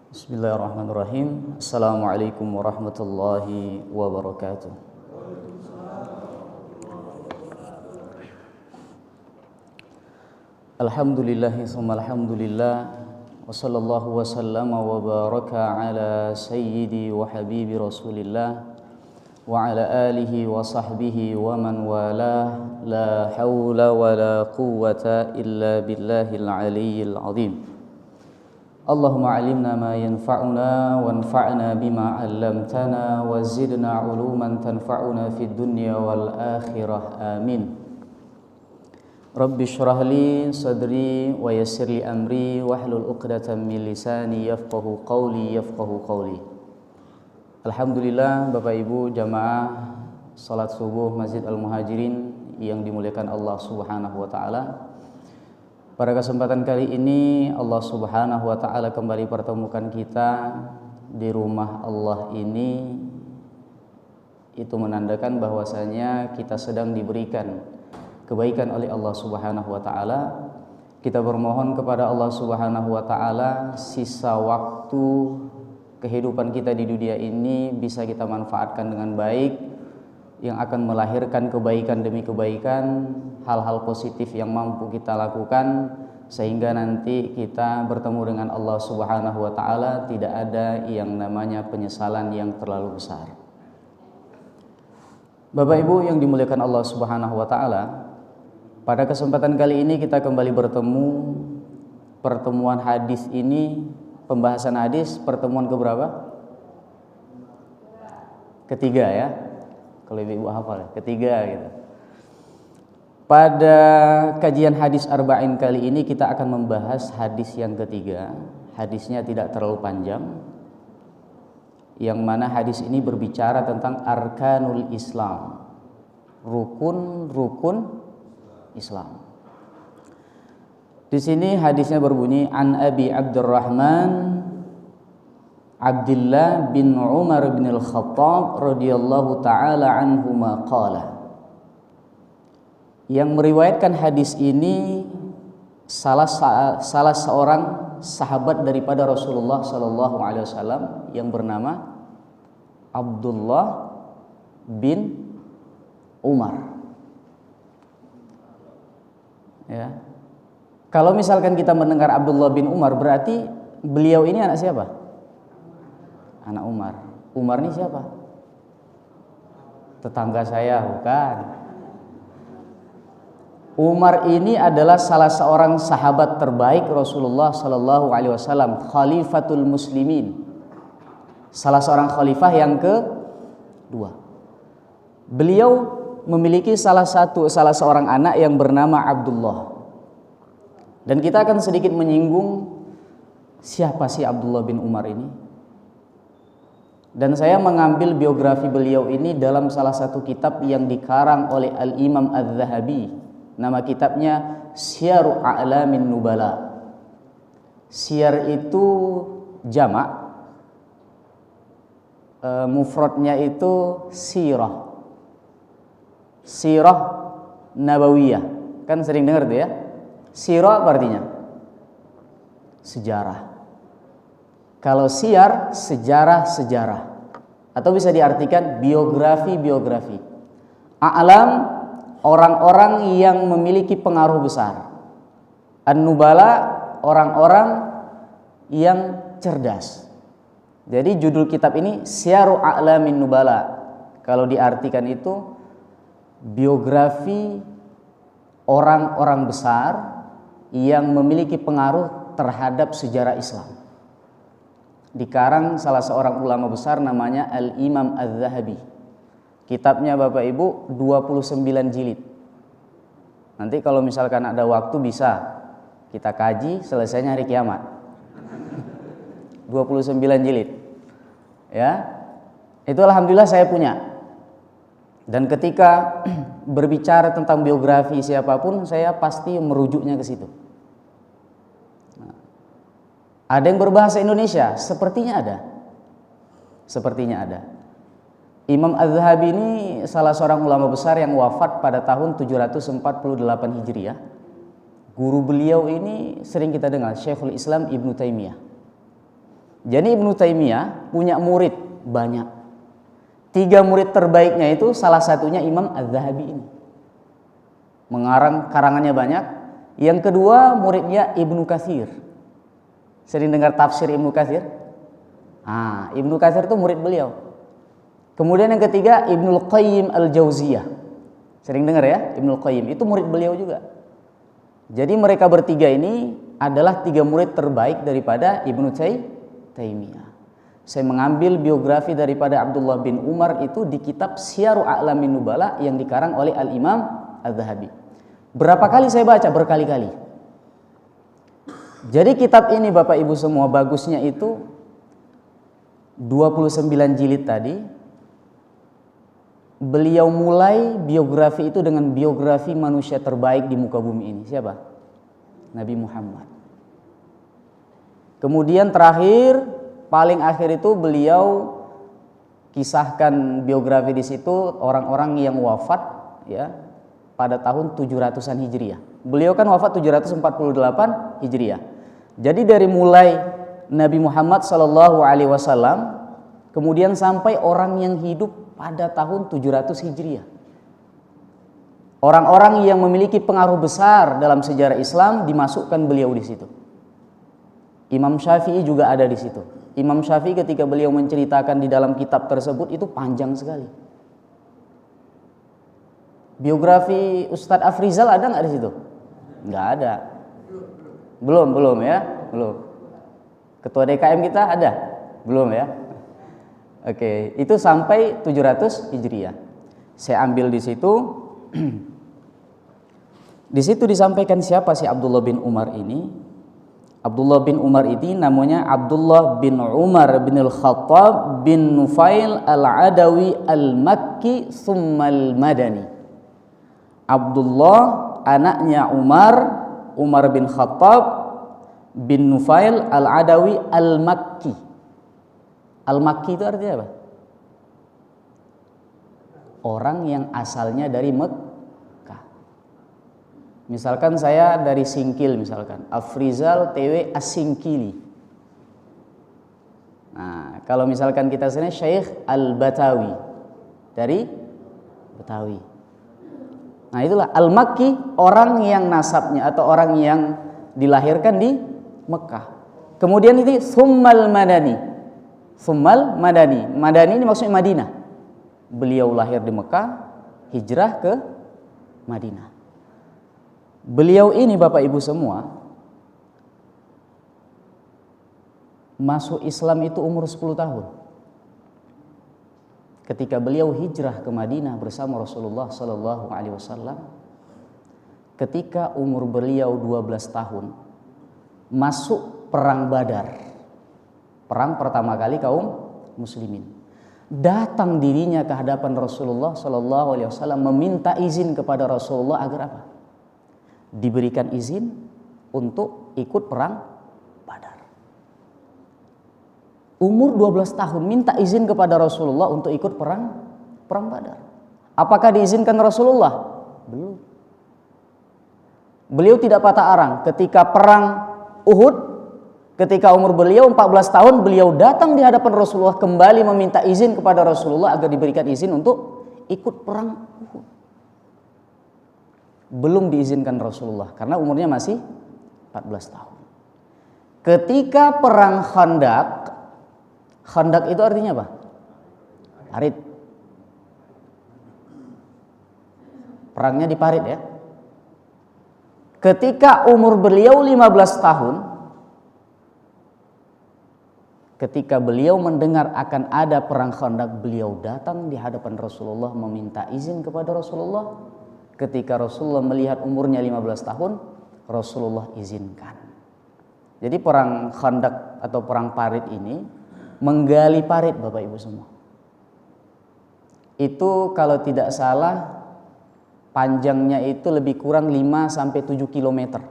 Bismillahirrahmanirrahim. Assalamualaikum warahmatullahi wabarakatuh. Alhamdulillahi summa alhamdulillah. Wa sallallahu wa sallama wa baraka ala sayyidi wa habibi rasulillah wa ala alihi wa sahbihi wa man walah. La hawla wa la quwwata illa billahil aliyyil azim. Allahumma alimna ma yanfa'una wanfa'na bima 'allamtana wa zidna 'uluman tanfa'una fid dunya wal akhirah. Amin. Rabbi shrah li sadri wa yassir li amri wahlul 'uqdatam min lisani yafqahu qawli. Alhamdulillah, Bapak Ibu jamaah salat subuh Masjid Al-Muhajirin yang dimuliakan Allah Subhanahu wa taala. Pada kesempatan kali ini Allah Subhanahu wa taala kembali pertemukan kita di rumah Allah ini. Itu menandakan bahwasanya kita sedang diberikan kebaikan oleh Allah Subhanahu wa taala. Kita bermohon kepada Allah Subhanahu wa taala sisa waktu kehidupan kita di dunia ini bisa kita manfaatkan dengan baik, yang akan melahirkan kebaikan demi kebaikan, hal-hal positif yang mampu kita lakukan sehingga nanti kita bertemu dengan Allah Subhanahu wa taala tidak ada yang namanya penyesalan yang terlalu besar. Bapak Ibu yang dimuliakan Allah Subhanahu wa taala, pada kesempatan kali ini kita kembali bertemu. Pertemuan hadis ini, pembahasan hadis pertemuan keberapa? Ketiga ya. Kalau ibu hafal, ketiga gitu. Pada kajian hadis arba'in kali ini kita akan membahas hadis yang ketiga. Hadisnya tidak terlalu panjang, yang mana hadis ini berbicara tentang arkanul Islam, rukun Islam. Di sini hadisnya berbunyi an Abi Abdurrahman Abdullah bin Umar bin Al-Khattab radhiyallahu taala anhuma qala. Yang meriwayatkan hadis ini salah seorang sahabat daripada Rasulullah sallallahu alaihi wasallam yang bernama Abdullah bin Umar. Ya. Kalau misalkan kita mendengar Abdullah bin Umar, berarti beliau ini anak siapa? Anak Umar. Umar ini siapa? Tetangga saya, bukan. Umar ini adalah salah seorang sahabat terbaik Rasulullah sallallahu alaihi wasallam, khalifatul muslimin. Salah seorang khalifah yang kedua. Beliau memiliki salah seorang anak yang bernama Abdullah. Dan kita akan sedikit menyinggung siapa sih Abdullah bin Umar ini. Dan saya mengambil biografi beliau ini dalam salah satu kitab yang dikarang oleh Al-Imam Az-Zahabi. Nama kitabnya Syiaru A'lamin Nubala. Syiar itu jamak, mufradnya itu sirah. Sirah Nabawiyah. Kan sering dengar tuh ya. Sirah apa artinya? Sejarah. Kalau syiar, sejarah-sejarah, atau bisa diartikan biografi-biografi. A'lam, orang-orang yang memiliki pengaruh besar. An-Nubala, orang-orang yang cerdas. Jadi judul kitab ini Syiaru A'lamin Nubala. Kalau diartikan itu biografi orang-orang besar yang memiliki pengaruh terhadap sejarah Islam. Dikarang salah seorang ulama besar namanya Al-Imam Az-Zahabi. Kitabnya Bapak Ibu 29 jilid. Nanti kalau misalkan ada waktu bisa kita kaji, selesainya hari kiamat. 29 jilid. Ya. Itu alhamdulillah saya punya. Dan ketika berbicara tentang biografi siapapun, saya pasti merujuknya ke situ. Ada yang berbahasa Indonesia? Sepertinya ada. Imam Az-Zahabi ini salah seorang ulama besar yang wafat pada tahun 748 Hijriah. Guru beliau ini sering kita dengar, Syekhul Islam Ibnu Taimiyah. Jadi Ibnu Taimiyah punya murid banyak. 3 murid terbaiknya itu salah satunya Imam Az-Zahabi ini. Mengarang karangannya banyak. Yang kedua muridnya Ibnu Katsir. Sering dengar tafsir Ibnu Katsir? Ibnu Katsir itu murid beliau. Kemudian yang ketiga Ibnul Qayyim Al-Jauziyah. Sering dengar ya? Ibnul Qayyim itu murid beliau juga. Jadi mereka bertiga ini adalah 3 murid terbaik daripada Ibnu Taimiyah. Saya mengambil biografi daripada Abdullah bin Umar itu di kitab Syiaru A'lamin Nubala yang dikarang oleh Al-Imam Az-Zahabi. Berapa kali saya baca? Berkali-kali. Jadi kitab ini Bapak Ibu semua bagusnya itu 29 jilid tadi. Beliau mulai biografi itu dengan biografi manusia terbaik di muka bumi ini. Siapa? Nabi Muhammad. Kemudian terakhir, paling akhir itu beliau kisahkan biografi di situ orang-orang yang wafat ya pada tahun 700-an Hijriah. Beliau kan wafat 748 Hijriah. Jadi dari mulai Nabi Muhammad SAW kemudian sampai orang yang hidup pada tahun 700 Hijriah. Orang-orang yang memiliki pengaruh besar dalam sejarah Islam dimasukkan beliau di situ. Imam Syafi'i juga ada di situ. Imam Syafi'i ketika beliau menceritakan di dalam kitab tersebut itu panjang sekali. Biografi Ustadz Afrizal ada nggak di situ? Nggak ada. Belum ya, belum. Ketua DKM kita ada? Belum ya. Oke, itu sampai 700 Hijriah. Saya ambil di situ. Di situ disampaikan siapa sih Abdullah bin Umar ini? Abdullah bin Umar ini namanya Abdullah bin Umar bin Al-Khattab bin Nufail Al-Adawi Al-Makki Thumma Al-Madani. Abdullah anaknya Umar bin Khattab bin Nufail Al-Adawi Al-Makki. Al-Makki itu artinya apa? Orang yang asalnya dari Mekkah. Misalkan saya dari Singkil misalkan, Afrizal TW As-Singkili. Nah, kalau misalkan kita sini Syekh Al-Batawi dari Betawi. Nah, itulah Al-Makki, orang yang nasabnya atau orang yang dilahirkan di Mekkah. Kemudian ini Tsummal Madani. Tsummal Madani. Madani ini maksudnya Madinah. Beliau lahir di Mekah, hijrah ke Madinah. Beliau ini Bapak Ibu semua masuk Islam itu umur 10 tahun. Ketika beliau hijrah ke Madinah bersama Rasulullah sallallahu alaihi wasallam, ketika umur beliau 12 tahun, masuk perang Badar. Perang pertama kali kaum muslimin. Datang dirinya ke hadapan Rasulullah sallallahu alaihi wasallam meminta izin kepada Rasulullah agar apa? Diberikan izin untuk ikut perang Badar. Umur 12 tahun minta izin kepada Rasulullah untuk ikut perang Badar. Apakah diizinkan Rasulullah? Belum. Beliau tidak patah arang ketika perang Uhud. Ketika umur beliau 14 tahun, beliau datang di hadapan Rasulullah kembali meminta izin kepada Rasulullah agar diberikan izin untuk ikut perang Uhud. Belum diizinkan Rasulullah karena umurnya masih 14 tahun. Ketika perang Khandak itu artinya apa? Parit. Perangnya di parit ya. Ketika umur beliau 15 tahun, ketika beliau mendengar akan ada perang Khandak, beliau datang di hadapan Rasulullah meminta izin kepada Rasulullah. Ketika Rasulullah melihat umurnya 15 tahun, Rasulullah izinkan. Jadi perang Khandak atau perang parit ini menggali parit Bapak Ibu semua. Itu kalau tidak salah panjangnya itu lebih kurang 5 sampai 7 km.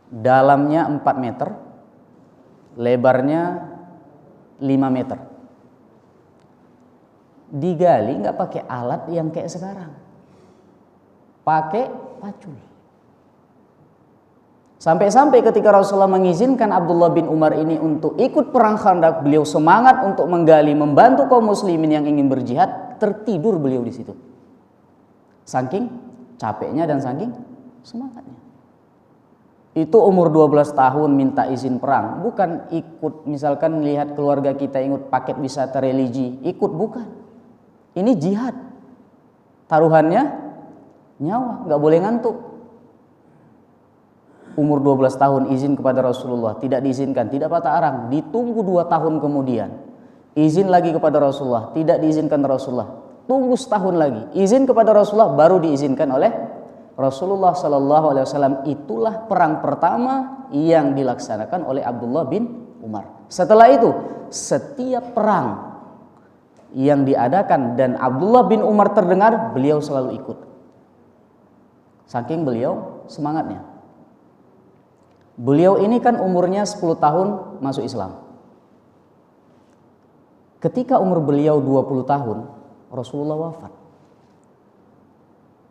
Dalamnya 4 meter. Lebarnya 5 meter. Digali nggak pakai alat yang kayak sekarang, pakai pacul. Sampai-sampai ketika Rasulullah mengizinkan Abdullah bin Umar ini untuk ikut perang Khandaq, beliau semangat untuk menggali, membantu kaum muslimin yang ingin berjihad, tertidur beliau di situ. Saking capeknya dan saking semangatnya. Itu umur 12 tahun minta izin perang, bukan ikut misalkan lihat keluarga kita ikut paket wisata religi, ikut, bukan. Ini jihad. Taruhannya nyawa, nggak boleh ngantuk. Umur 12 tahun izin kepada Rasulullah, tidak diizinkan, tidak patah arang, ditunggu 2 tahun kemudian. Izin lagi kepada Rasulullah, tidak diizinkan Rasulullah. Tunggu setahun lagi, izin kepada Rasulullah, baru diizinkan oleh Rasulullah Sallallahu Alaihi Wasallam. Itulah perang pertama yang dilaksanakan oleh Abdullah bin Umar. Setelah itu, setiap perang yang diadakan dan Abdullah bin Umar terdengar, beliau selalu ikut. Saking beliau semangatnya. Beliau ini kan umurnya 10 tahun masuk Islam. Ketika umur beliau 20 tahun, Rasulullah wafat.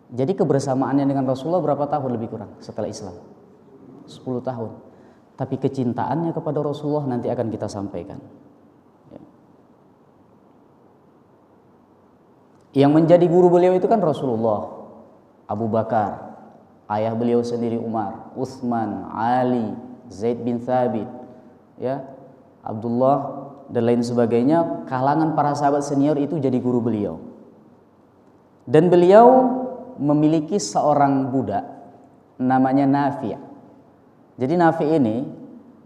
Jadi kebersamaannya dengan Rasulullah berapa tahun lebih kurang setelah Islam? 10 tahun. Tapi kecintaannya kepada Rasulullah nanti akan kita sampaikan. Yang menjadi guru beliau itu kan Rasulullah, Abu Bakar, ayah beliau sendiri Umar, Utsman, Ali, Zaid bin Thabit, ya, Abdullah dan lain sebagainya. Kalangan para sahabat senior itu jadi guru beliau. Dan beliau memiliki seorang budak namanya Nafi'. Jadi Nafi' ini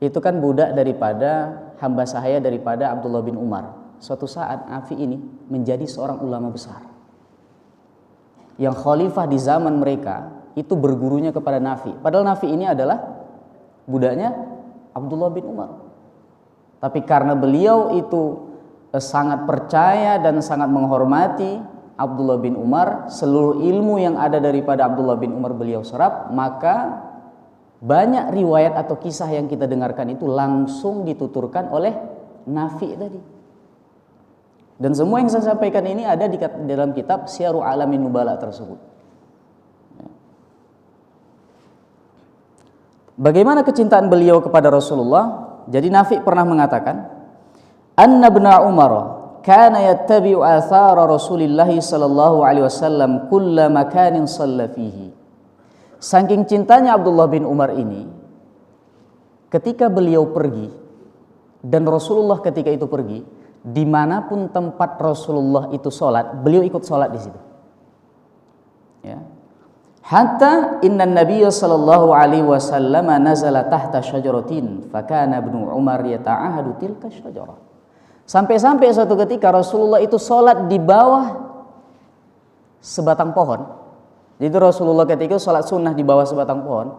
itu kan budak daripada hamba sahaya daripada Abdullah bin Umar. Suatu saat Nafi' ini menjadi seorang ulama besar. Yang khalifah di zaman mereka itu bergurunya kepada Nafi'. Padahal Nafi' ini adalah budaknya Abdullah bin Umar. Tapi karena beliau itu sangat percaya dan sangat menghormati Abdullah bin Umar, seluruh ilmu yang ada daripada Abdullah bin Umar beliau serap, maka banyak riwayat atau kisah yang kita dengarkan itu langsung dituturkan oleh Nafi' tadi. Dan semua yang saya sampaikan ini ada di dalam kitab Syiarul Alamin Nubala tersebut. Bagaimana kecintaan beliau kepada Rasulullah? Jadi Nafi' pernah mengatakan, "Anna ibn Umar kana yattabi'u athara Rasulillah sallallahu alaihi wasallam kulla makanin shalla fihi." Saking cintanya Abdullah bin Umar ini, ketika beliau pergi dan Rasulullah ketika itu pergi, dimanapun tempat Rasulullah itu sholat, beliau ikut sholat di situ. Ya. Hatta inna Nabiya sallallahu alaihi wasallam nazala tahta syajaratin fakana ibnu Umar yata'ahadu tilka syajarah. Sampai-sampai suatu ketika Rasulullah itu sholat di bawah sebatang pohon. Jadi Rasulullah ketika itu sholat sunnah di bawah sebatang pohon.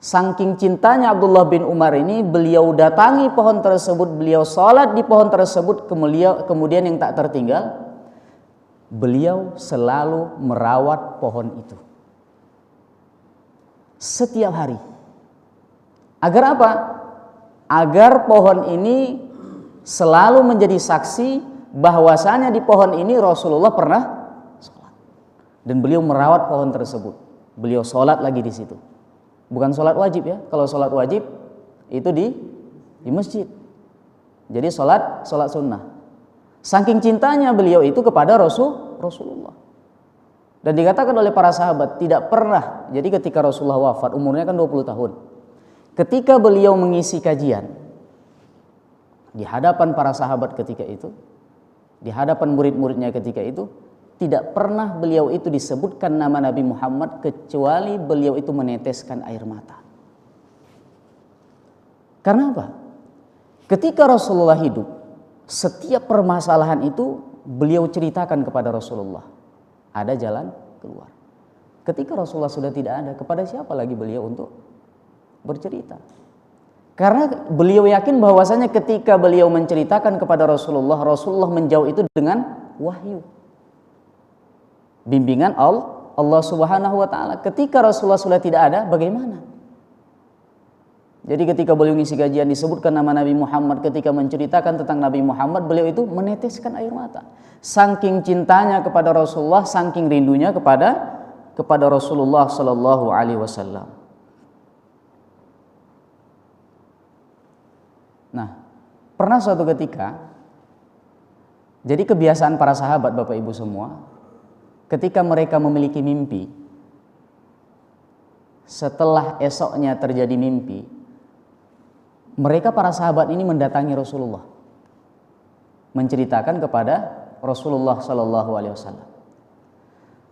Saking cintanya Abdullah bin Umar ini, beliau datangi pohon tersebut, beliau sholat di pohon tersebut, kemudian yang tak tertinggal, beliau selalu merawat pohon itu. Setiap hari. Agar apa? Agar pohon ini selalu menjadi saksi bahwasanya di pohon ini Rasulullah pernah sholat. Dan beliau merawat pohon tersebut. Beliau sholat lagi di situ. Bukan sholat wajib ya. Kalau sholat wajib itu di masjid. Jadi sholat sunnah. Saking cintanya beliau itu kepada Rasulullah. Dan dikatakan oleh para sahabat tidak pernah. Jadi ketika Rasulullah wafat, umurnya kan 20 tahun. Ketika beliau mengisi kajian di hadapan para sahabat ketika itu, di hadapan murid-muridnya ketika itu, tidak pernah beliau itu disebutkan nama Nabi Muhammad kecuali beliau itu meneteskan air mata. Karena apa? Ketika Rasulullah hidup, setiap permasalahan itu beliau ceritakan kepada Rasulullah. Ada jalan keluar. Ketika Rasulullah sudah tidak ada, kepada siapa lagi beliau untuk bercerita? Karena beliau yakin bahwasanya ketika beliau menceritakan kepada Rasulullah, Rasulullah menjauh itu dengan wahyu. Bimbingan Allah Subhanahu wa taala. Ketika Rasulullah sudah tidak ada, bagaimana? Jadi ketika beliau ngisi kajian disebutkan nama Nabi Muhammad, ketika menceritakan tentang Nabi Muhammad, beliau itu meneteskan air mata. Saking cintanya kepada Rasulullah, saking rindunya kepada Rasulullah sallallahu alaihi wasallam. Nah, pernah suatu ketika, jadi kebiasaan para sahabat Bapak Ibu semua, ketika mereka memiliki mimpi, setelah esoknya terjadi mimpi, mereka para sahabat ini mendatangi Rasulullah, menceritakan kepada Rasulullah Sallallahu Alaihi Wasallam.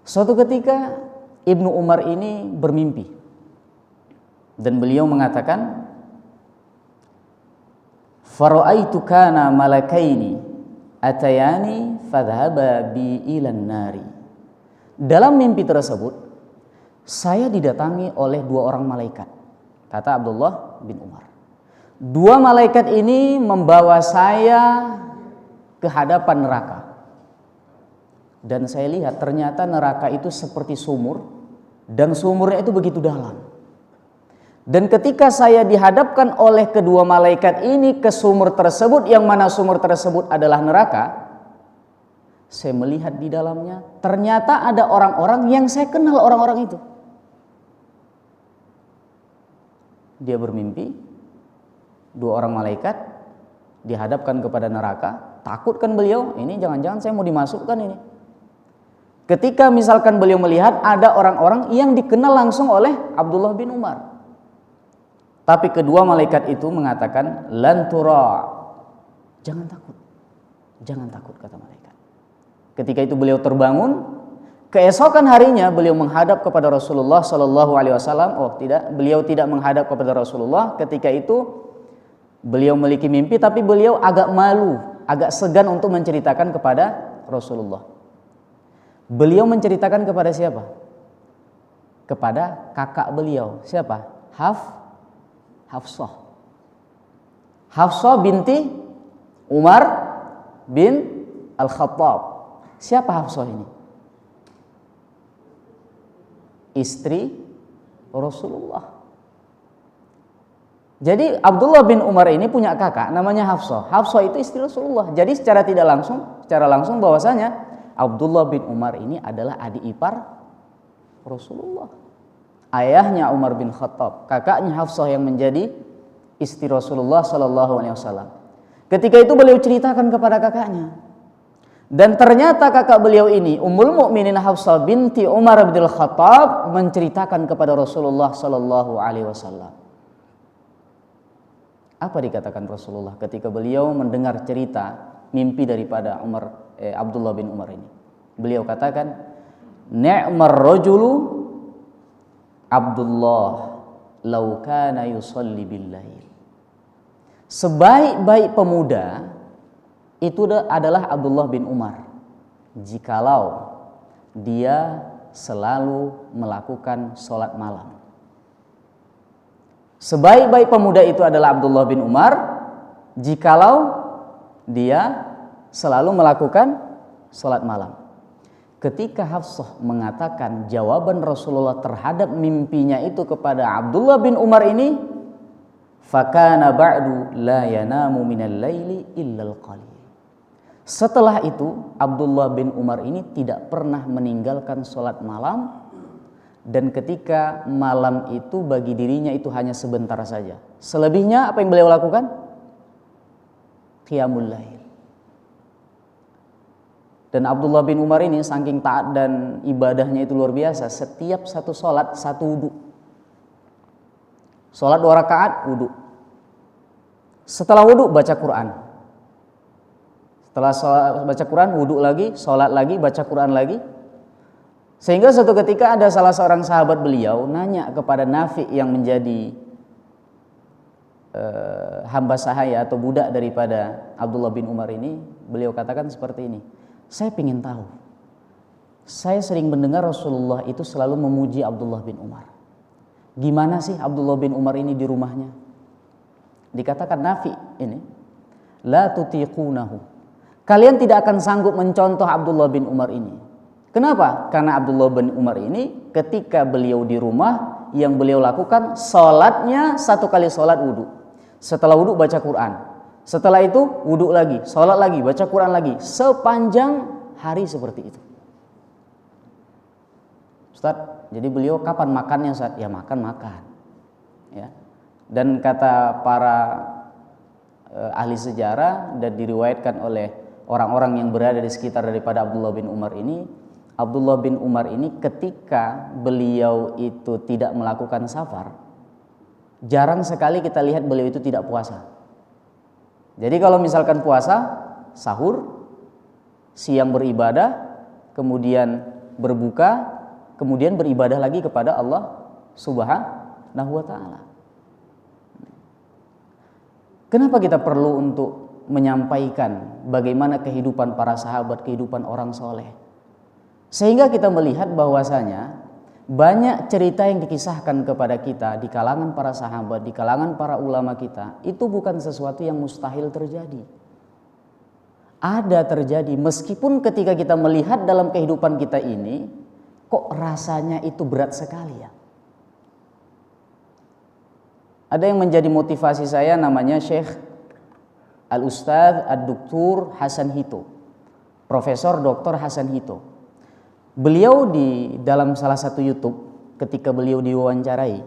Suatu ketika Ibnu Umar ini bermimpi dan beliau mengatakan, "Fara'aitu kana malakaini atayani fadhhaba bi ilan nari." Dalam mimpi tersebut saya didatangi oleh dua orang malaikat, kata Abdullah bin Umar. Dua malaikat ini membawa saya ke hadapan neraka. Dan saya lihat ternyata neraka itu seperti sumur, dan sumurnya itu begitu dalam. Dan ketika saya dihadapkan oleh kedua malaikat ini ke sumur tersebut, yang mana sumur tersebut adalah neraka, saya melihat di dalamnya ternyata ada orang-orang yang saya kenal orang-orang itu. Dia bermimpi, dua orang malaikat dihadapkan kepada neraka. Takut kan beliau, ini jangan-jangan saya mau dimasukkan ini. Ketika misalkan beliau melihat ada orang-orang yang dikenal langsung oleh Abdullah bin Umar. Tapi kedua malaikat itu mengatakan, "Lan tura." Jangan takut. Jangan takut, kata malaikat. Ketika itu beliau terbangun. Keesokan harinya beliau menghadap kepada Rasulullah Sallallahu Alaihi Wasallam. Oh tidak, beliau tidak menghadap kepada Rasulullah. Ketika itu beliau memiliki mimpi, tapi beliau agak malu, agak segan untuk menceritakan kepada Rasulullah. Beliau menceritakan kepada siapa? Kepada kakak beliau. Siapa? Hafsah. Hafsah binti Umar bin Al-Khattab. Siapa Hafsah ini? Istri Rasulullah. Jadi Abdullah bin Umar ini punya kakak namanya Hafsah. Hafsah itu istri Rasulullah. Jadi secara langsung bahwasanya Abdullah bin Umar ini adalah adik ipar Rasulullah. Ayahnya Umar bin Khattab, kakaknya Hafsah yang menjadi istri Rasulullah Sallallahu Alaihi Wasallam. Ketika itu beliau ceritakan kepada kakaknya. Dan ternyata kakak beliau ini, Ummul Mukminin Hafsah binti Umar bin Khattab, menceritakan kepada Rasulullah Sallallahu Alaihi Wasallam. Apa dikatakan Rasulullah ketika beliau mendengar cerita mimpi daripada Abdullah bin Umar ini? Beliau katakan, "Ni'mar rajulu Abdullah law kana yusalli bil lail." Sebaik-baik pemuda itu adalah Abdullah bin Umar jikalau dia selalu melakukan sholat malam. Sebaik-baik pemuda itu adalah Abdullah bin Umar jikalau dia selalu melakukan sholat malam. Ketika Hafsah mengatakan jawaban Rasulullah terhadap mimpinya itu kepada Abdullah bin Umar ini, fakana ba'du la yanamu minal laili illal qalil. Setelah itu Abdullah bin Umar ini tidak pernah meninggalkan sholat malam, dan ketika malam itu bagi dirinya itu hanya sebentar saja. Selebihnya apa yang beliau lakukan? Qiyamul lail. Dan Abdullah bin Umar ini saking taat dan ibadahnya itu luar biasa. Setiap satu sholat satu wudu. Sholat 2 rakaat wudu. Setelah wudu baca Quran. Setelah baca Quran, wudhu lagi, sholat lagi, baca Quran lagi. Sehingga suatu ketika ada salah seorang sahabat beliau nanya kepada Nafi yang menjadi hamba sahaya atau budak daripada Abdullah bin Umar ini. Beliau katakan seperti ini, "Saya ingin tahu, saya sering mendengar Rasulullah itu selalu memuji Abdullah bin Umar. Gimana sih Abdullah bin Umar ini di rumahnya?" Dikatakan Nafi ini, "La tutiqunahu." Kalian tidak akan sanggup mencontoh Abdullah bin Umar ini. Kenapa? Karena Abdullah bin Umar ini ketika beliau di rumah, yang beliau lakukan sholatnya 1 kali sholat wudu. Setelah wudu baca Quran. Setelah itu wudu lagi, sholat lagi, baca Quran lagi. Sepanjang hari seperti itu. Ustaz, jadi beliau kapan makannya Ustaz? Ya makan. Ya. Dan kata para ahli sejarah dan diriwayatkan oleh orang-orang yang berada di sekitar daripada Abdullah bin Umar ini. Abdullah bin Umar ini ketika beliau itu tidak melakukan safar, jarang sekali kita lihat beliau itu tidak puasa. Jadi kalau misalkan puasa, sahur, siang beribadah, kemudian berbuka, kemudian beribadah lagi kepada Allah Subhanahu wa ta'ala. Kenapa kita perlu untuk menyampaikan bagaimana kehidupan para sahabat, kehidupan orang soleh? Sehingga kita melihat bahwasanya banyak cerita yang dikisahkan kepada kita di kalangan para sahabat, di kalangan para ulama kita, itu bukan sesuatu yang mustahil terjadi. Ada terjadi, meskipun ketika kita melihat dalam kehidupan kita ini, kok rasanya itu berat sekali ya. Ada yang menjadi motivasi saya, namanya Syekh Al-Ustadz Ad-Duktur Hasan Hito, Profesor Dr. Hasan Hito. Beliau di dalam salah satu YouTube ketika beliau diwawancarai,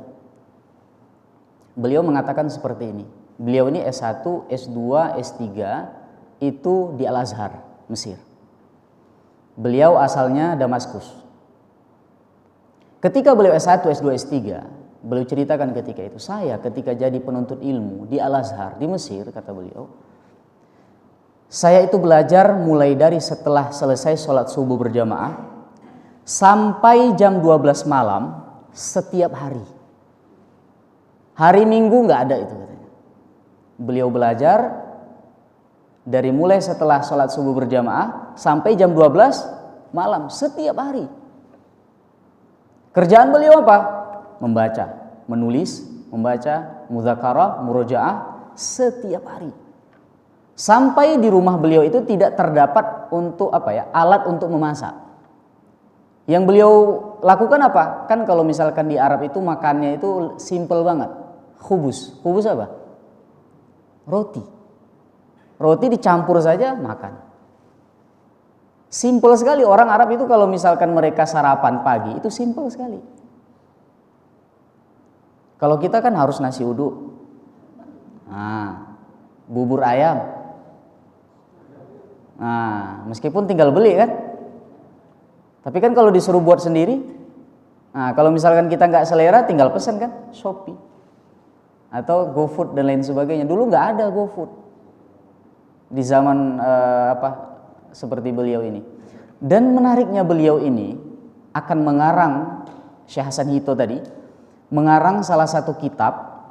beliau mengatakan seperti ini. Beliau ini S1, S2, S3 itu di Al-Azhar, Mesir. Beliau asalnya Damaskus. Ketika beliau S1, S2, S3, beliau ceritakan ketika itu, saya ketika jadi penuntut ilmu di Al-Azhar di Mesir, kata beliau, saya itu belajar mulai dari setelah selesai sholat subuh berjamaah sampai jam 12 malam setiap hari. Hari Minggu nggak ada itu katanya. Beliau belajar dari mulai setelah sholat subuh berjamaah sampai jam 12 malam setiap hari. Kerjaan beliau apa? Membaca, menulis, membaca, mudzakarah, murojaah setiap hari. Sampai di rumah beliau itu tidak terdapat untuk alat untuk memasak. Yang beliau lakukan apa? Kan kalau misalkan di Arab itu makannya itu simple banget. Khubus. Khubus apa? Roti. Roti dicampur saja makan. Simple sekali. Orang Arab itu kalau misalkan mereka sarapan pagi itu simple sekali. Kalau kita kan harus nasi uduk, bubur ayam, meskipun tinggal beli kan. Tapi kan kalau disuruh buat sendiri, kalau misalkan kita nggak selera tinggal pesan kan, Shopee atau GoFood dan lain sebagainya. Dulu nggak ada GoFood di zaman seperti beliau ini. Dan menariknya beliau ini akan mengarang, Syekh Hasan Hito tadi mengarang salah satu kitab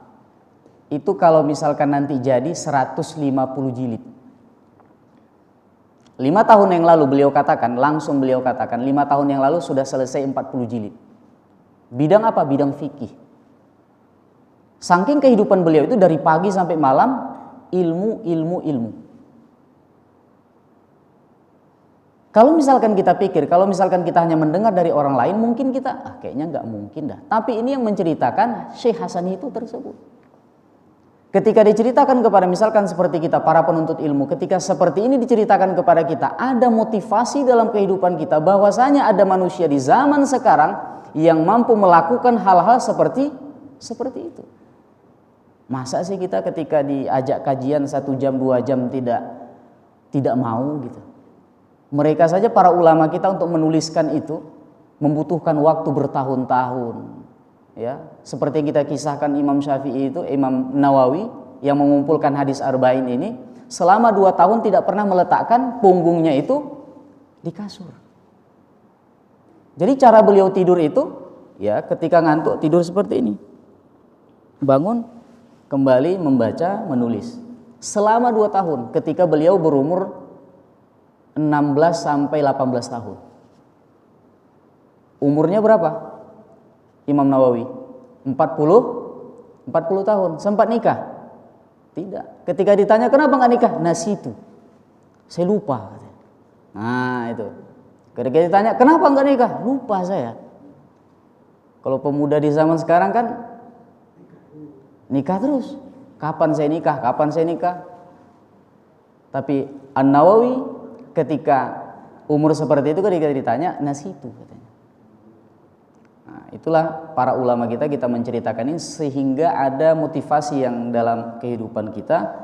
itu kalau misalkan nanti jadi 150 jilid. 5 tahun yang lalu beliau katakan, 5 tahun yang lalu sudah selesai 40 jilid. Bidang apa? Bidang fikih. Saking kehidupan beliau itu dari pagi sampai malam ilmu. Kalau misalkan kita pikir, kalau misalkan kita hanya mendengar dari orang lain, mungkin kita kayaknya nggak mungkin dah. Tapi ini yang menceritakan Syekh Hasan itu tersebut. Ketika diceritakan kepada misalkan seperti kita para penuntut ilmu, ketika seperti ini diceritakan kepada kita, ada motivasi dalam kehidupan kita bahwasanya ada manusia di zaman sekarang yang mampu melakukan hal-hal seperti itu. Masa sih kita ketika diajak kajian 1 jam 2 jam tidak mau gitu. Mereka saja para ulama kita untuk menuliskan itu membutuhkan waktu bertahun-tahun. Ya, seperti yang kita kisahkan Imam Syafi'i itu, Imam Nawawi yang mengumpulkan hadis arba'in ini selama 2 tahun tidak pernah meletakkan punggungnya itu di kasur. Jadi cara beliau tidur itu ya ketika ngantuk tidur seperti ini. Bangun, kembali membaca, menulis. Selama 2 tahun ketika beliau berumur 16 sampai 18 tahun. Umurnya berapa? Imam Nawawi 40 tahun. Sempat nikah? Tidak. Ketika ditanya kenapa nggak nikah? Nasitu, saya lupa. Nah itu. Ketika ditanya kenapa nggak nikah? Lupa saya. Kalau pemuda di zaman sekarang kan nikah terus. Kapan saya nikah? Tapi An-Nawawi ketika umur seperti itu ketika ditanya nasitu katanya. Nah, itulah para ulama kita menceritakan ini sehingga ada motivasi yang dalam kehidupan kita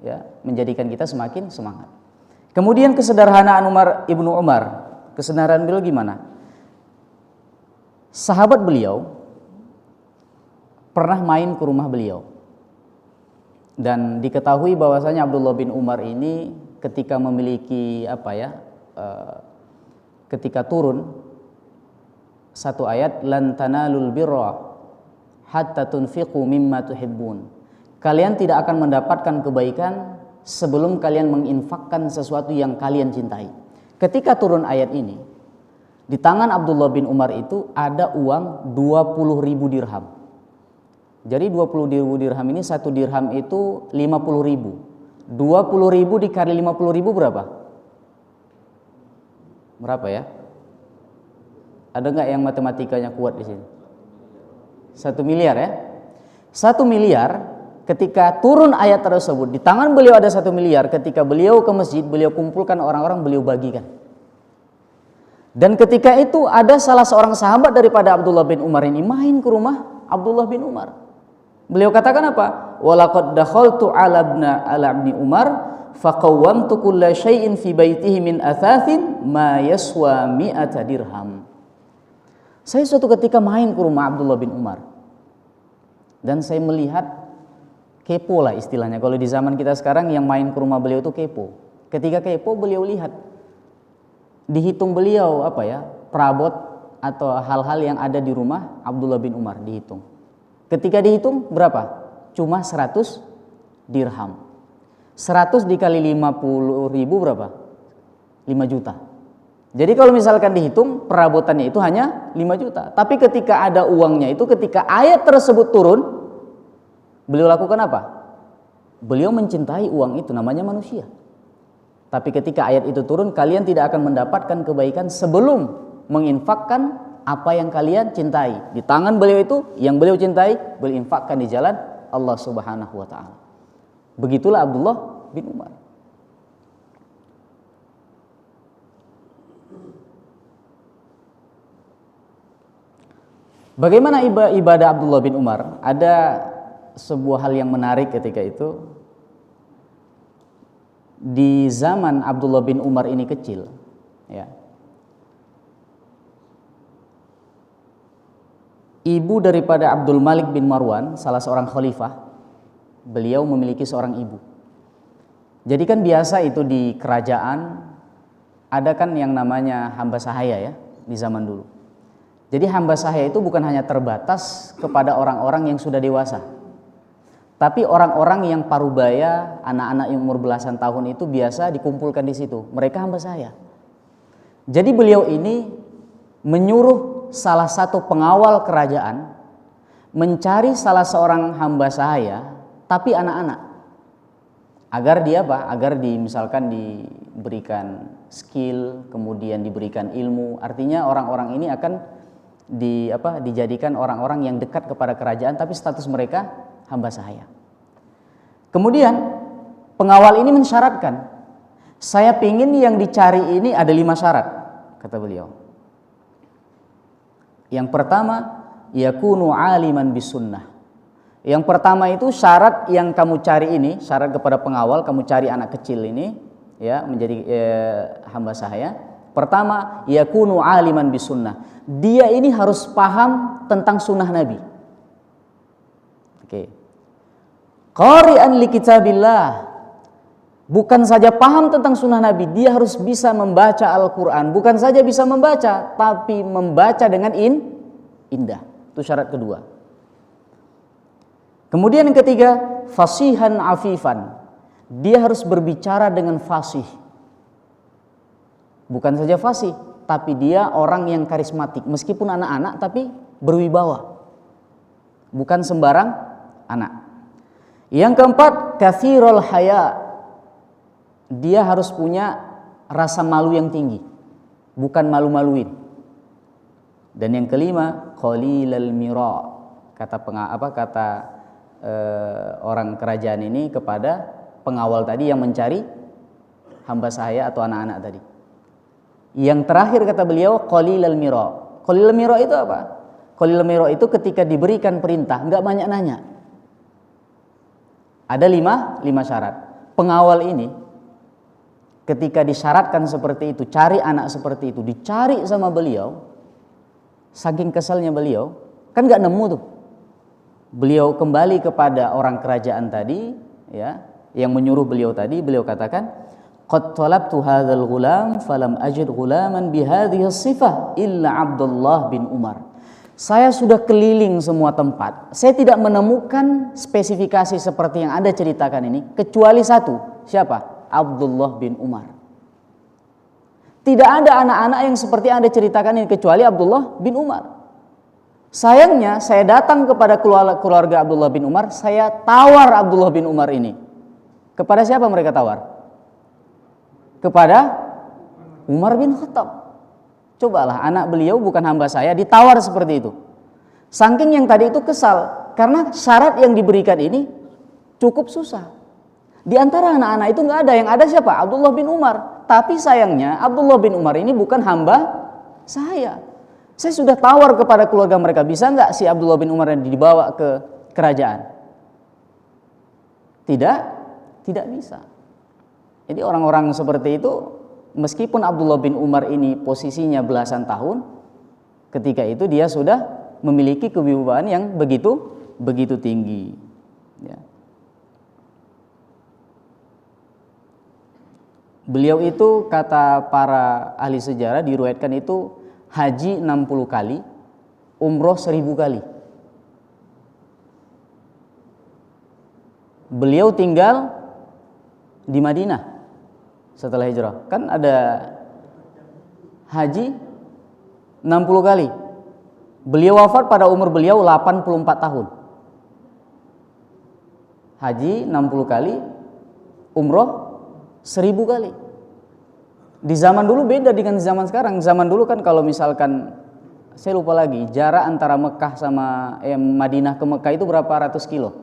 ya, menjadikan kita semakin semangat. Kemudian kesederhanaan Ibnu Umar, kesederhanaan beliau gimana? Sahabat beliau pernah main ke rumah beliau, dan diketahui bahwasanya Abdullah bin Umar ini ketika memiliki ketika turun satu ayat, lan tanalul birra hatta tunfiqu mimma tuhibbun, kalian tidak akan mendapatkan kebaikan sebelum kalian menginfakkan sesuatu yang kalian cintai. Ketika turun ayat ini, di tangan Abdullah bin Umar itu ada uang 20.000 dirham. Jadi 20.000 dirham ini, satu dirham itu 50.000. 20.000 dikali 50.000 berapa? Berapa ya? Ada nggak yang matematikanya kuat di sini? 1 miliar ya? 1 miliar. Ketika turun ayat tersebut, di tangan beliau ada 1 miliar. Ketika beliau ke masjid, beliau kumpulkan orang-orang, beliau bagikan. Dan ketika itu ada salah seorang sahabat daripada Abdullah bin Umar ini main ke rumah Abdullah bin Umar. Beliau katakan apa? Walaqad dakhaltu ala ibni Umar faqawwamtu kulla syai'in fi baitihi min athathin ma yaswa mi'ata dirham. Saya suatu ketika main ke rumah Abdullah bin Umar, dan saya melihat, kepo lah istilahnya. Kalau di zaman kita sekarang yang main ke rumah beliau itu kepo. Ketika kepo, beliau lihat, dihitung beliau perabot atau hal-hal yang ada di rumah Abdullah bin Umar dihitung. Ketika dihitung berapa? Cuma 100 dirham. 100 dikali 50.000 berapa? 5 juta. Jadi kalau misalkan dihitung perabotannya itu hanya 5 juta. Tapi ketika ada uangnya itu, ketika ayat tersebut turun, beliau lakukan apa? Beliau mencintai uang itu, namanya manusia. Tapi ketika ayat itu turun, kalian tidak akan mendapatkan kebaikan sebelum menginfakkan apa yang kalian cintai. Di tangan beliau itu, yang beliau cintai, beliau infakkan di jalan Allah Subhanahu wa ta'ala. Begitulah Abdullah bin Umar. Bagaimana ibadah Abdullah bin Umar? Ada sebuah hal yang menarik ketika itu. Di zaman Abdullah bin Umar ini kecil, ya, ibu daripada Abdul Malik bin Marwan, salah seorang khalifah, beliau memiliki seorang ibu. Jadi kan biasa itu di kerajaan ada kan yang namanya hamba sahaya ya, di zaman dulu. Jadi hamba sahaya itu bukan hanya terbatas kepada orang-orang yang sudah dewasa, tapi orang-orang yang parubaya, anak-anak yang umur belasan tahun itu biasa dikumpulkan di situ. Mereka hamba sahaya. Jadi beliau ini menyuruh salah satu pengawal kerajaan mencari salah seorang hamba sahaya, tapi anak-anak, agar dia agar misalkan diberikan skill, kemudian diberikan ilmu. Artinya orang-orang ini akan dijadikan orang-orang yang dekat kepada kerajaan, tapi status mereka hamba sahaya. Kemudian pengawal ini mensyaratkan, saya pingin yang dicari ini ada 5 syarat, kata beliau. Yang pertama, yakunu aliman bisunnah. Yang pertama itu syarat yang kamu cari ini, syarat kepada pengawal, kamu cari anak kecil ini ya menjadi hamba sahaya. Pertama, yakunu aliman bisunnah. Dia ini harus paham tentang sunnah Nabi. Oke. Qari'an li kitabillah. Bukan saja paham tentang sunnah Nabi, dia harus bisa membaca Al-Quran. Bukan saja bisa membaca, tapi membaca dengan indah. Itu syarat kedua. Kemudian yang ketiga, fasihan afifan. Dia harus berbicara dengan fasih. Bukan saja fasih, tapi dia orang yang karismatik. Meskipun anak-anak, tapi berwibawa. Bukan sembarang anak. Yang keempat, kathirul haya. Dia harus punya rasa malu yang tinggi, bukan malu-maluin. Dan yang kelima, qalilal mira. Kata orang kerajaan ini kepada pengawal tadi yang mencari hamba sahaya atau anak-anak tadi. Yang terakhir kata beliau, qalilal mira. Qalilal mira itu apa? Qalilal mira itu ketika diberikan perintah enggak banyak nanya. Ada 5 syarat. pengawal ini ketika disyaratkan seperti itu, cari anak seperti itu, dicari sama beliau, saking kesalnya beliau, kan nggak nemu tuh. Beliau kembali kepada orang kerajaan tadi, ya, yang menyuruh beliau tadi. Beliau katakan, qad talabtu hadzal ghulam falam ajid ghulaman bihadhihi sifah illa Abdullah bin Umar. Saya sudah keliling semua tempat, saya tidak menemukan spesifikasi seperti yang Anda ceritakan ini kecuali satu. Siapa? Abdullah bin Umar. Tidak ada anak-anak yang seperti yang Anda ceritakan ini kecuali Abdullah bin Umar. Sayangnya saya datang kepada keluarga Abdullah bin Umar, saya tawar Abdullah bin Umar ini. Kepada siapa mereka tawar? Kepada Umar bin Khattab. Cobalah, anak beliau bukan hamba saya, ditawar seperti itu. Saking yang tadi itu kesal, karena syarat yang diberikan ini cukup susah. Di antara anak-anak itu nggak ada, yang ada siapa? Abdullah bin Umar. Tapi sayangnya Abdullah bin Umar ini bukan hamba saya. Saya sudah tawar kepada keluarga mereka, bisa nggak si Abdullah bin Umar yang dibawa ke kerajaan? Tidak bisa. Jadi orang-orang seperti itu, meskipun Abdullah bin Umar ini posisinya belasan tahun, ketika itu dia sudah memiliki kewibawaan yang begitu tinggi. Ya. Beliau itu, kata para ahli sejarah, diriwayatkan itu haji 60 kali, umroh 1000 kali. Beliau tinggal di Madinah setelah hijrah. Kan ada haji 60 kali. Beliau wafat pada umur beliau 84 tahun. Haji 60 kali, umroh 1000 kali. Di zaman dulu beda dengan zaman sekarang. Zaman dulu kan kalau misalkan, saya lupa lagi, jarak antara Mekah sama Madinah ke Mekah itu berapa ratus kilo?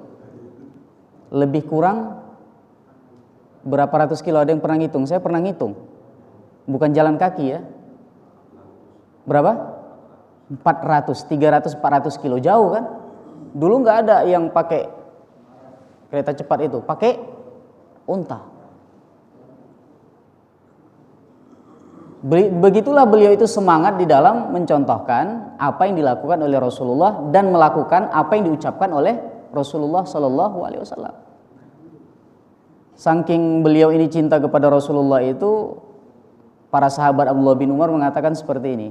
Lebih kurang berapa ratus kilo? Ada yang pernah ngitung? Saya pernah ngitung. Bukan jalan kaki ya. Berapa? 400, 300, 400 kilo. Jauh kan? Dulu nggak ada yang pakai kereta cepat itu, pakai unta. Begitulah beliau itu semangat di dalam mencontohkan apa yang dilakukan oleh Rasulullah dan melakukan apa yang diucapkan oleh Rasulullah Sallallahu Alaihi Wasallam. Saking beliau ini cinta kepada Rasulullah itu, para sahabat Abdullah bin Umar mengatakan seperti ini.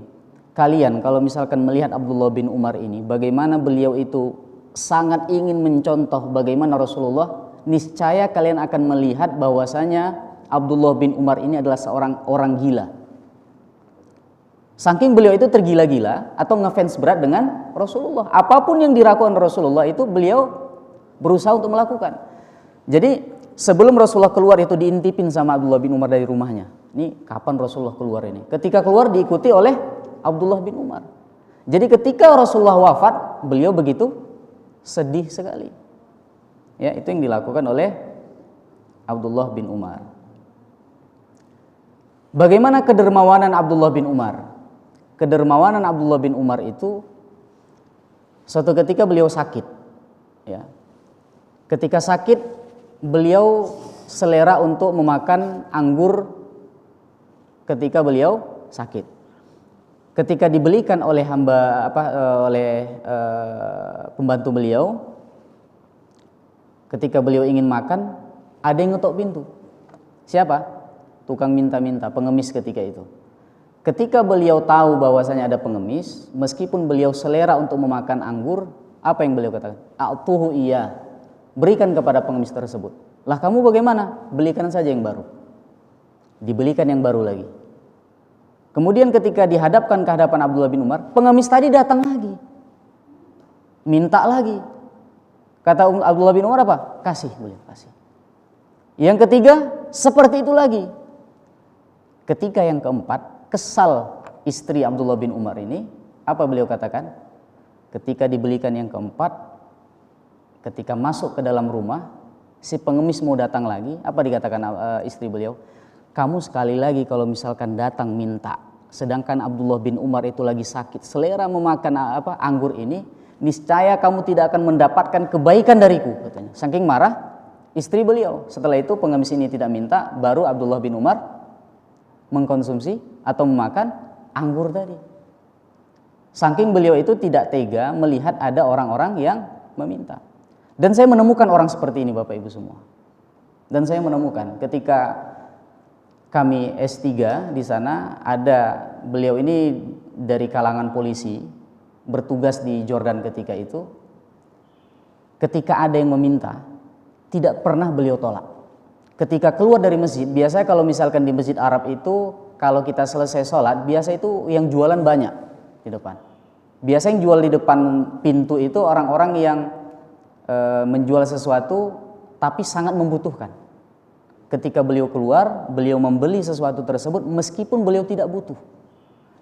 Kalian kalau misalkan melihat Abdullah bin Umar ini, bagaimana beliau itu sangat ingin mencontoh bagaimana Rasulullah, niscaya kalian akan melihat bahwasanya Abdullah bin Umar ini adalah seorang orang gila. Saking beliau itu tergila-gila atau ngefans berat dengan Rasulullah. Apapun yang dilakukan Rasulullah itu beliau berusaha untuk melakukan. Jadi sebelum Rasulullah keluar itu diintipin sama Abdullah bin Umar dari rumahnya. Ini kapan Rasulullah keluar ini? Ketika keluar diikuti oleh Abdullah bin Umar. Jadi ketika Rasulullah wafat, beliau begitu sedih sekali. Ya, itu yang dilakukan oleh Abdullah bin Umar. Bagaimana kedermawanan Abdullah bin Umar? Kedermawanan Abdullah bin Umar itu, suatu ketika beliau sakit. Ya. Ketika sakit, beliau selera untuk memakan anggur ketika beliau sakit. Ketika dibelikan oleh pembantu beliau, ketika beliau ingin makan, ada yang ngetok pintu. Siapa? Tukang minta-minta, pengemis ketika itu. Ketika beliau tahu bahwasanya ada pengemis, meskipun beliau selera untuk memakan anggur, apa yang beliau katakan? A'tuhu iya, berikan kepada pengemis tersebut. Lah kamu bagaimana? Belikan saja yang baru. Dibelikan yang baru lagi. Kemudian ketika dihadapkan ke hadapan Abdullah bin Umar, pengemis tadi datang lagi, minta lagi. Kata Abdullah bin Umar apa? Kasih, boleh kasih. Yang ketiga, seperti itu lagi. Ketika yang keempat, kesal istri Abdullah bin Umar ini, apa beliau katakan? Ketika dibelikan yang keempat, ketika masuk ke dalam rumah, si pengemis mau datang lagi, apa dikatakan istri beliau? Kamu sekali lagi kalau misalkan datang minta, sedangkan Abdullah bin Umar itu lagi sakit, selera memakan anggur ini, niscaya kamu tidak akan mendapatkan kebaikan dariku, katanya. Saking marah istri beliau. Setelah itu pengemis ini tidak minta, baru Abdullah bin Umar mengkonsumsi atau memakan anggur tadi. Saking beliau itu tidak tega melihat ada orang-orang yang meminta. Dan saya menemukan orang seperti ini Bapak Ibu semua. Dan saya menemukan ketika kami S3 di sana, ada beliau ini dari kalangan polisi, bertugas di Jordan ketika itu. Ketika ada yang meminta, tidak pernah beliau tolak. Ketika keluar dari masjid, biasanya kalau misalkan di masjid Arab itu, kalau kita selesai sholat, biasa itu yang jualan banyak di depan. Biasa yang jual di depan pintu itu orang-orang yang menjual sesuatu tapi sangat membutuhkan. Ketika beliau keluar, beliau membeli sesuatu tersebut meskipun beliau tidak butuh.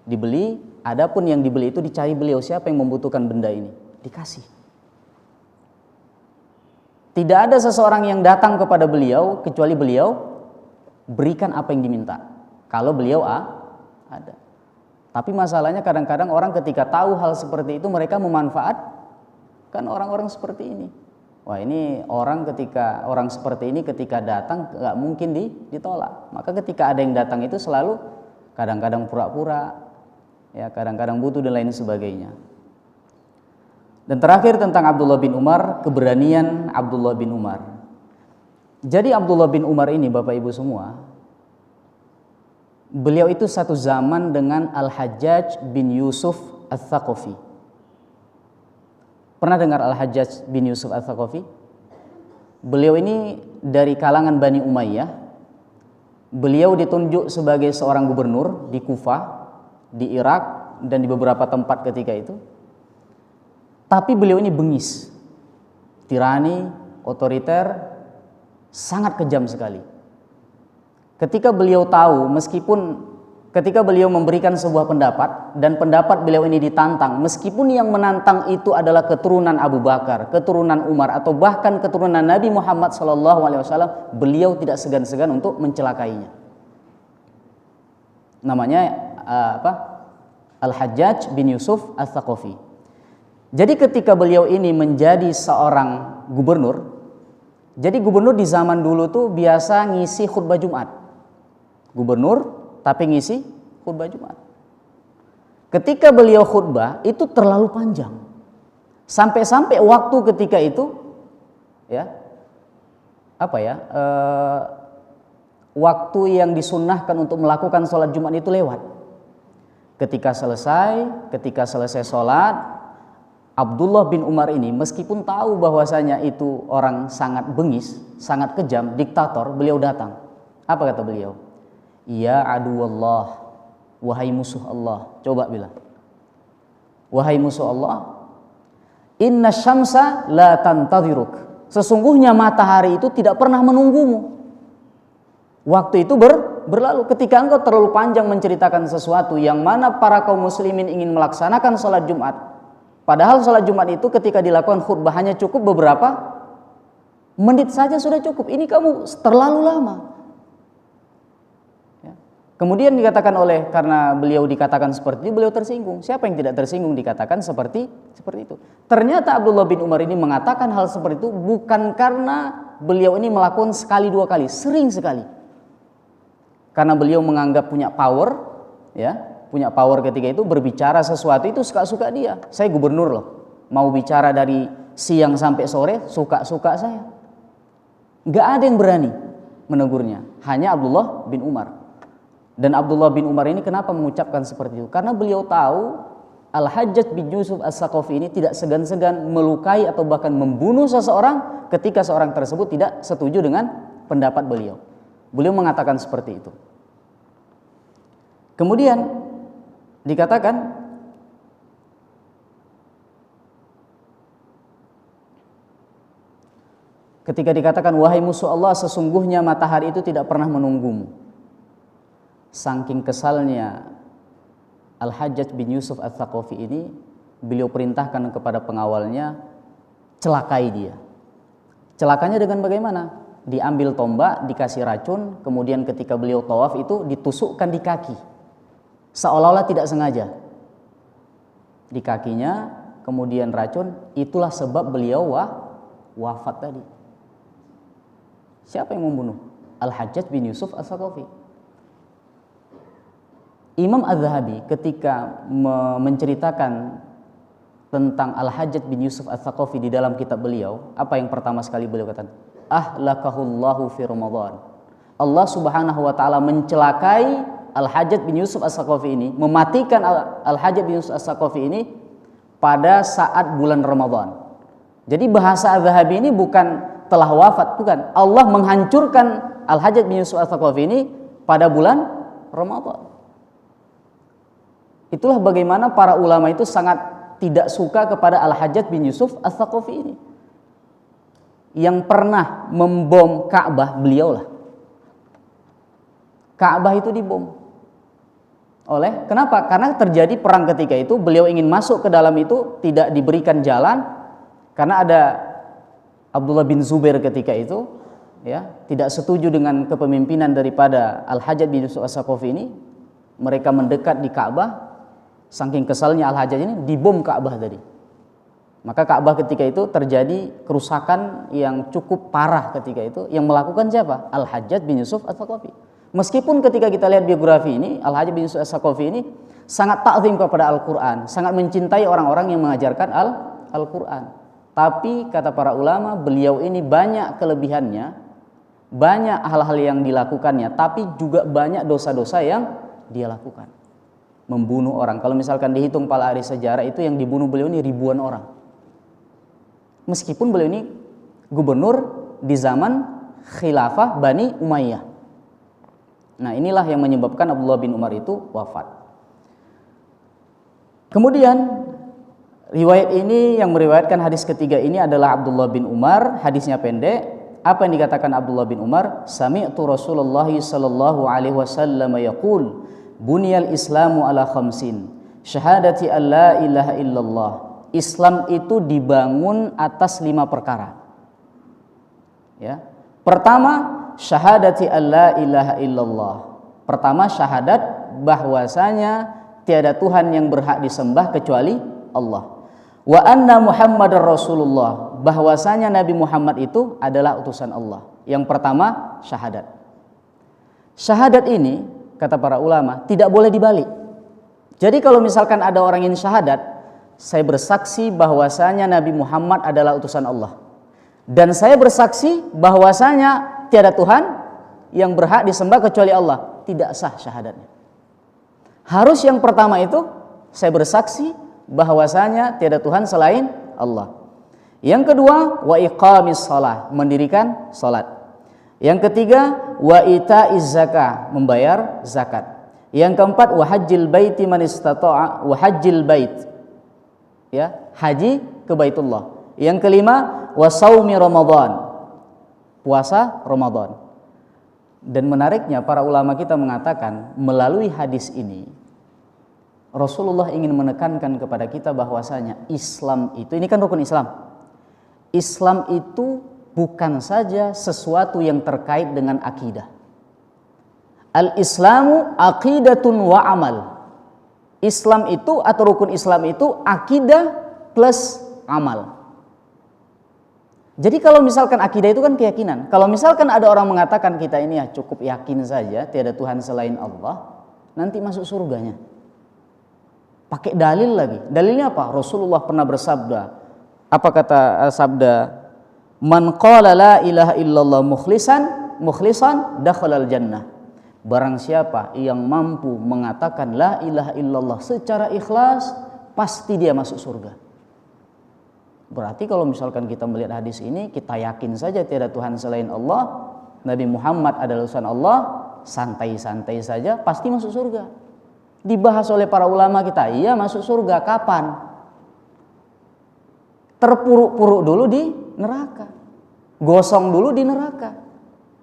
Dibeli, adapun yang dibeli itu dicari beliau, siapa yang membutuhkan benda ini, dikasih. Tidak ada seseorang yang datang kepada beliau kecuali beliau berikan apa yang diminta. Kalau beliau ada. Tapi masalahnya kadang-kadang orang ketika tahu hal seperti itu, mereka memanfaatkan orang-orang seperti ini. Wah, ini orang seperti ini ketika datang nggak mungkin ditolak. Maka ketika ada yang datang itu selalu kadang-kadang pura-pura, ya kadang-kadang butuh dan lain sebagainya. Dan terakhir tentang Abdullah bin Umar, keberanian Abdullah bin Umar. Jadi Abdullah bin Umar ini Bapak Ibu semua, beliau itu satu zaman dengan Al-Hajjaj bin Yusuf Ats-Tsaqafi. Pernah dengar Al-Hajjaj bin Yusuf Ats-Tsaqafi? Beliau ini dari kalangan Bani Umayyah. Beliau ditunjuk sebagai seorang gubernur di Kufah, di Irak, dan di beberapa tempat ketika itu. Tapi beliau ini bengis, tirani, otoriter, sangat kejam sekali. Ketika beliau tahu, ketika beliau memberikan sebuah pendapat dan pendapat beliau ini ditantang, meskipun yang menantang itu adalah keturunan Abu Bakar, keturunan Umar, atau bahkan keturunan Nabi Muhammad SAW, beliau tidak segan-segan untuk mencelakainya. Namanya Al-Hajjaj bin Yusuf Ats-Tsaqafi. Jadi ketika beliau ini menjadi seorang gubernur, jadi gubernur di zaman dulu tuh biasa ngisi khutbah Jumat. Gubernur tapi ngisi khutbah Jumat. Ketika beliau khutbah itu terlalu panjang. Sampai-sampai waktu ketika itu waktu yang disunnahkan untuk melakukan sholat Jumat itu lewat. Ketika selesai sholat, Abdullah bin Umar ini meskipun tahu bahwasanya itu orang sangat bengis, sangat kejam, diktator, beliau datang. Apa kata beliau? Ya aduwallah, wahai musuh Allah. Coba bilang, wahai musuh Allah, inna syamsa la tantadhiruk. Sesungguhnya matahari itu tidak pernah menunggumu. Waktu itu berlalu. Ketika engkau terlalu panjang menceritakan sesuatu yang mana para kaum muslimin ingin melaksanakan sholat Jumat, padahal sholat Jumat itu ketika dilakukan khutbah hanya cukup beberapa menit saja sudah cukup. Ini kamu terlalu lama. Kemudian dikatakan karena beliau dikatakan seperti itu, beliau tersinggung. Siapa yang tidak tersinggung dikatakan seperti itu? Ternyata Abdullah bin Umar ini mengatakan hal seperti itu bukan karena beliau ini melakukan sekali dua kali, sering sekali. Karena beliau menganggap punya power ketika itu, berbicara sesuatu itu suka-suka dia. Saya gubernur loh, mau bicara dari siang sampai sore suka-suka saya. Gak ada yang berani menegurnya, hanya Abdullah bin Umar. Dan Abdullah bin Umar ini kenapa mengucapkan seperti itu? Karena beliau tahu Al-Hajjaj bin Yusuf Ats-Tsaqafi ini tidak segan-segan melukai atau bahkan membunuh seseorang ketika seorang tersebut tidak setuju dengan pendapat beliau. Beliau mengatakan seperti itu. Kemudian dikatakan ketika dikatakan wahai musuh Allah, sesungguhnya matahari itu tidak pernah menunggumu. Saking kesalnya Al-Hajjaj bin Yusuf Ats-Tsaqafi ini, beliau perintahkan kepada pengawalnya, celakai dia. Celakanya dengan bagaimana? Diambil tombak, dikasih racun, kemudian ketika beliau tawaf itu ditusukkan di kaki, seolah-olah tidak sengaja di kakinya, kemudian racun. Itulah sebab beliau wafat tadi. Siapa yang membunuh? Al-Hajjaj bin Yusuf As-Saqafi. Imam Az-Zahabi ketika menceritakan tentang Al-Hajjaj bin Yusuf As-Saqafi di dalam kitab beliau, apa yang pertama sekali beliau katakan? Ahlakahullahu fi Ramadan. Allah Subhanahu wa taala mencelakai Al-Hajjaj bin Yusuf As-Saqafi ini, mematikan Al-Hajjaj bin Yusuf As-Saqafi ini pada saat bulan Ramadan. Jadi bahasa Az-Zahabi ini bukan telah wafat, bukan. Allah menghancurkan Al-Hajjaj bin Yusuf As-Saqafi ini pada bulan Ramadan. Itulah bagaimana para ulama itu sangat tidak suka kepada Al-Hajjaj bin Yusuf As-Saqafi ini. Yang pernah membom Ka'bah beliaulah. Ka'bah itu dibom. Kenapa? Karena terjadi perang ketika itu, beliau ingin masuk ke dalam itu, tidak diberikan jalan karena ada Abdullah bin Zubair ketika itu, ya, tidak setuju dengan kepemimpinan daripada Al-Hajjaj bin Yusuf As-Saqafi ini. Mereka mendekat di Ka'bah, saking kesalnya Al-Hajjaj ini dibom Ka'bah tadi. Maka Ka'bah ketika itu terjadi kerusakan yang cukup parah ketika itu. Yang melakukan siapa? Al-Hajjaj bin Yusuf As-Saqafi. Meskipun ketika kita lihat biografi ini, Al-Hajjaj bin Yusuf As-Saqafi ini sangat ta'zim kepada Al-Quran, sangat mencintai orang-orang yang mengajarkan Al-Quran. Tapi kata para ulama, beliau ini banyak kelebihannya, banyak hal-hal yang dilakukannya, tapi juga banyak dosa-dosa yang dia lakukan. Membunuh orang. Kalau misalkan dihitung pala hari sejarah itu yang dibunuh beliau ini ribuan orang. Meskipun beliau ini gubernur di zaman khilafah Bani Umayyah. Nah, inilah yang menyebabkan Abdullah bin Umar itu wafat. Kemudian riwayat ini yang meriwayatkan hadis ketiga ini adalah Abdullah bin Umar. Hadisnya pendek. Apa yang dikatakan Abdullah bin Umar? Sami'tu Rasulullah sallallahu alaihi wasallam yaqul, "Bunyal Islamu ala khamsin. Syahadati an la ilaha illallah." Islam itu dibangun atas 5 perkara. Ya. Pertama, syahadati an la ilaha illallah. Pertama, syahadat bahwasanya tiada Tuhan yang berhak disembah kecuali Allah. Wa anna Muhammadar Rasulullah, bahwasanya Nabi Muhammad itu adalah utusan Allah. Yang pertama, syahadat. Syahadat ini, kata para ulama, tidak boleh dibalik. Jadi kalau misalkan ada orang yang syahadat, saya bersaksi bahwasanya Nabi Muhammad adalah utusan Allah. Dan saya bersaksi bahwasanya tiada Tuhan yang berhak disembah kecuali Allah. Tidak sah syahadatnya. Harus yang pertama itu, saya bersaksi bahwasanya tiada Tuhan selain Allah. Yang kedua, wa iqamis shalah, mendirikan salat. Yang ketiga, wa ita'iz zakah, membayar zakat. Yang keempat, wa hajjil baiti man istata'a, wa hajjil bait. Ya, haji ke Baitullah. Yang kelima, wa shaumi Ramadan, puasa Ramadan. Dan menariknya para ulama kita mengatakan melalui hadis ini Rasulullah ingin menekankan kepada kita bahwasanya Islam itu, ini kan rukun Islam. Islam itu bukan saja sesuatu yang terkait dengan akidah. Al-Islamu aqidatun wa amal. Islam itu atau rukun Islam itu akidah plus amal. Jadi kalau misalkan akidah itu kan keyakinan. Kalau misalkan ada orang mengatakan kita ini ya cukup yakin saja tiada Tuhan selain Allah, nanti masuk surganya. Pakai dalil lagi. Dalilnya apa? Rasulullah pernah bersabda. Apa kata sabda? Man qala la ilaha illallah mukhlisan dakhalal jannah. Barang siapa yang mampu mengatakan la ilaha illallah secara ikhlas, pasti dia masuk surga. Berarti kalau misalkan kita melihat hadis ini, kita yakin saja tiada Tuhan selain Allah, Nabi Muhammad adalah utusan Allah, santai-santai saja pasti masuk surga. Dibahas oleh para ulama kita, iya masuk surga kapan? Terpuruk-puruk dulu di neraka, gosong dulu di neraka.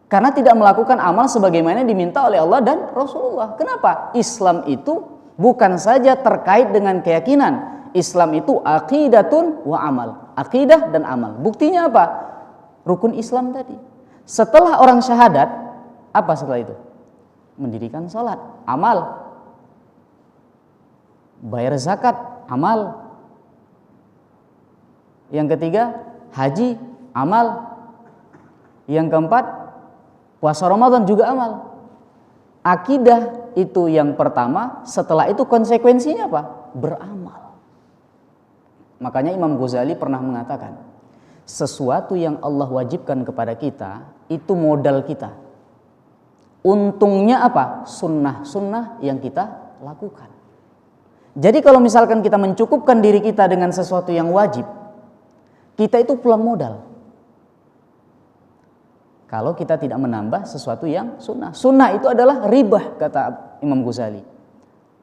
Karena tidak melakukan amal sebagaimana diminta oleh Allah dan Rasulullah. Kenapa? Islam itu bukan saja terkait dengan keyakinan. Islam itu aqidatun wa amal. Aqidah dan amal. Buktinya apa? Rukun Islam tadi. Setelah orang syahadat, apa setelah itu? Mendirikan salat, amal. Bayar zakat, amal. Yang ketiga, haji, amal. Yang keempat, Puasa Ramadan juga amal. Akidah itu yang pertama, setelah itu konsekuensinya apa? Beramal. Makanya Imam Ghazali pernah mengatakan, sesuatu yang Allah wajibkan kepada kita, itu modal kita. Untungnya apa? Sunnah-sunnah yang kita lakukan. Jadi kalau misalkan kita mencukupkan diri kita dengan sesuatu yang wajib, kita itu pulang modal. Kalau kita tidak menambah sesuatu yang sunnah. Sunnah itu adalah ribah, kata Imam Ghazali.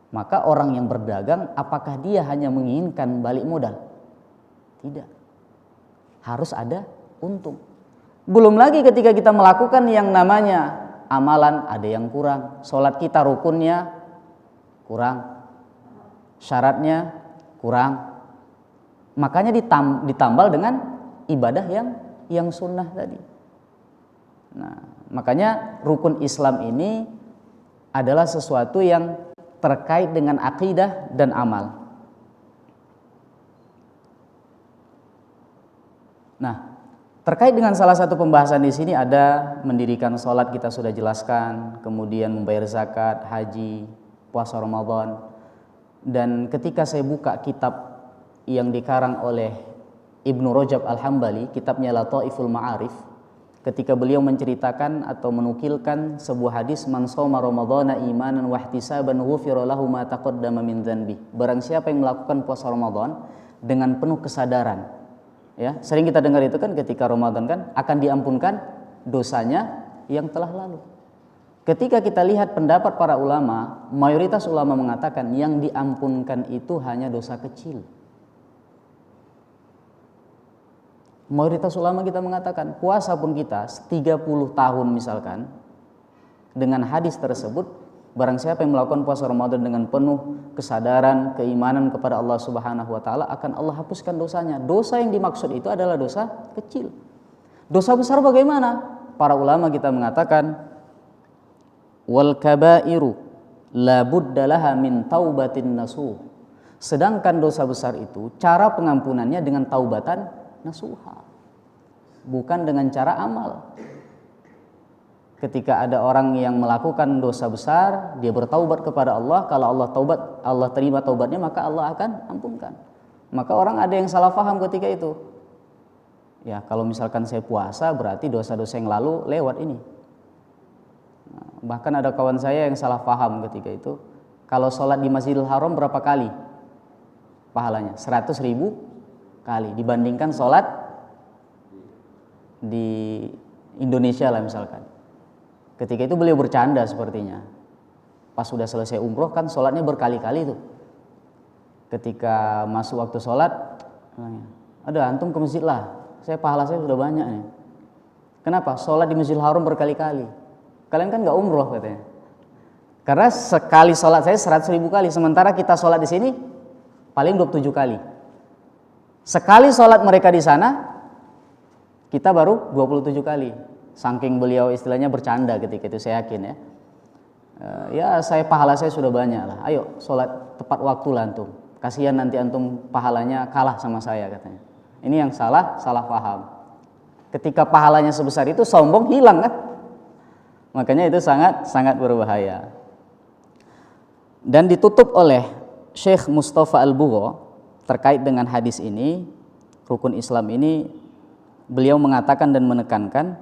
Maka orang yang berdagang, apakah dia hanya menginginkan balik modal? Tidak. Harus ada untung. Belum lagi ketika kita melakukan yang namanya amalan, ada yang kurang. Sholat kita rukunnya kurang. Syaratnya kurang. Makanya ditambal dengan ibadah yang sunnah tadi. Nah, makanya rukun Islam ini adalah sesuatu yang terkait dengan akidah dan amal. Nah, terkait dengan salah satu pembahasan di sini ada mendirikan sholat, kita sudah jelaskan, kemudian membayar zakat, haji, puasa Ramadan. Dan ketika saya buka kitab yang dikarang oleh Ibnu Rajab Al-Hambali, kitabnya Lataiful Ma'arif, ketika beliau menceritakan atau menukilkan sebuah hadis, man shoma ramadhana imanan wa ihtisaban ghufira lahu ma taqaddama min dzanbi. Barang siapa yang melakukan puasa Ramadan dengan penuh kesadaran, ya, sering kita dengar itu kan ketika Ramadan kan akan diampunkan dosanya yang telah lalu. Ketika kita lihat pendapat para ulama, mayoritas ulama mengatakan yang diampunkan itu hanya dosa kecil. Mayoritas ulama kita mengatakan puasa pun kita 30 tahun misalkan, dengan hadis tersebut, barang siapa yang melakukan puasa Ramadan dengan penuh kesadaran, keimanan kepada Allah Subhanahu wa taala, akan Allah hapuskan dosanya. Dosa yang dimaksud itu adalah dosa kecil. Dosa besar bagaimana? Para ulama kita mengatakan wal kabairu la budda laha min taubatin nasuh. Sedangkan dosa besar itu cara pengampunannya dengan taubatan nasuha, bukan dengan cara amal. Ketika ada orang yang melakukan dosa besar, dia bertaubat kepada Allah, kalau Allah terima taubatnya, maka Allah akan ampunkan. Maka orang ada yang salah paham ketika itu. Ya, kalau misalkan saya puasa berarti dosa-dosa yang lalu lewat ini. Nah, bahkan ada kawan saya yang salah paham ketika itu, kalau sholat di Masjidil Haram berapa kali pahalanya? 100.000 kali dibandingkan sholat di Indonesia lah misalkan. Ketika itu beliau bercanda sepertinya. Pas sudah selesai umroh kan sholatnya berkali-kali tuh. Ketika masuk waktu sholat, ada antum ke masjid lah, pahala saya sudah banyak nih. Kenapa? Sholat di Masjidil Haram berkali-kali. Kalian kan nggak umroh katanya. Karena sekali sholat saya 100.000 kali, sementara kita sholat di sini paling 27 kali. Sekali sholat mereka di sana, kita baru 27 kali. Saking beliau istilahnya bercanda ketika itu, saya yakin ya. Pahala saya sudah banyak lah. Ayo sholat tepat waktu lah antum. Kasihan nanti antum pahalanya kalah sama saya katanya. Ini yang salah paham. Ketika pahalanya sebesar itu, sombong hilang kan. Makanya itu sangat berbahaya. Dan ditutup oleh Syekh Mustafa Al-Bugha terkait dengan hadis ini, rukun Islam ini, beliau mengatakan dan menekankan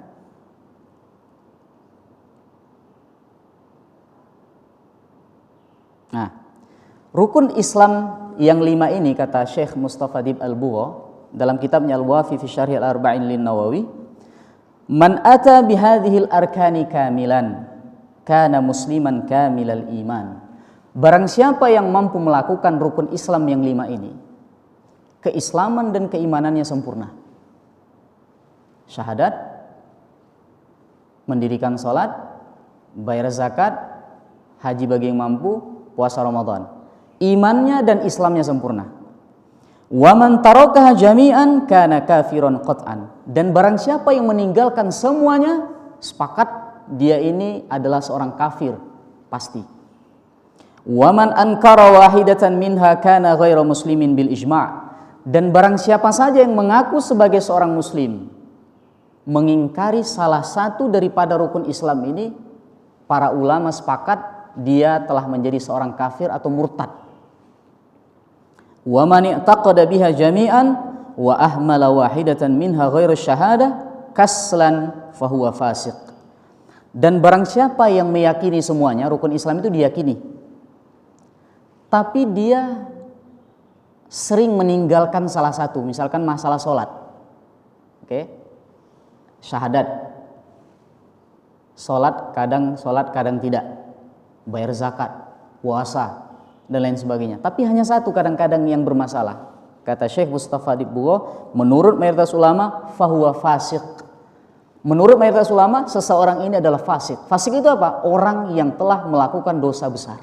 rukun Islam yang 5 ini, kata Syekh Mustafa Dib Al-Bugha dalam kitabnya Al-Wafi fi Syarh Al-Arba'in lin-Nawawi, man ata bihadhil arkani kamilan kana musliman kamilal iman. Barang siapa yang mampu melakukan rukun Islam yang 5 ini, keislaman dan keimanannya sempurna. Syahadat, mendirikan sholat, bayar zakat, haji bagi yang mampu, puasa Ramadan. Imannya dan Islamnya sempurna. Wa man tarakaha jami'an kana kafiron qat'an. Dan barang siapa yang meninggalkan semuanya, sepakat dia ini adalah seorang kafir pasti. Wa man ankara wahidatan minha kana ghairu muslimin bil ijma'. Dan barang siapa saja yang mengaku sebagai seorang muslim mengingkari salah satu daripada rukun Islam ini, para ulama sepakat dia telah menjadi seorang kafir atau murtad. Wa man i'taqada biha jami'an wa ahmala wahidatan minha ghairu syahadah kaslan fahuwa fasiq. Dan barang siapa yang meyakini semuanya, rukun Islam itu diyakini, tapi dia sering meninggalkan salah satu, misalkan masalah sholat, syahadat, sholat kadang tidak, bayar zakat, puasa, dan lain sebagainya. Tapi hanya satu kadang-kadang yang bermasalah. Kata Syekh Mustafa Dibbugo, menurut mayoritas ulama, fahuwa fasik. Menurut mayoritas ulama, seseorang ini adalah fasik. Fasik itu apa? Orang yang telah melakukan dosa besar.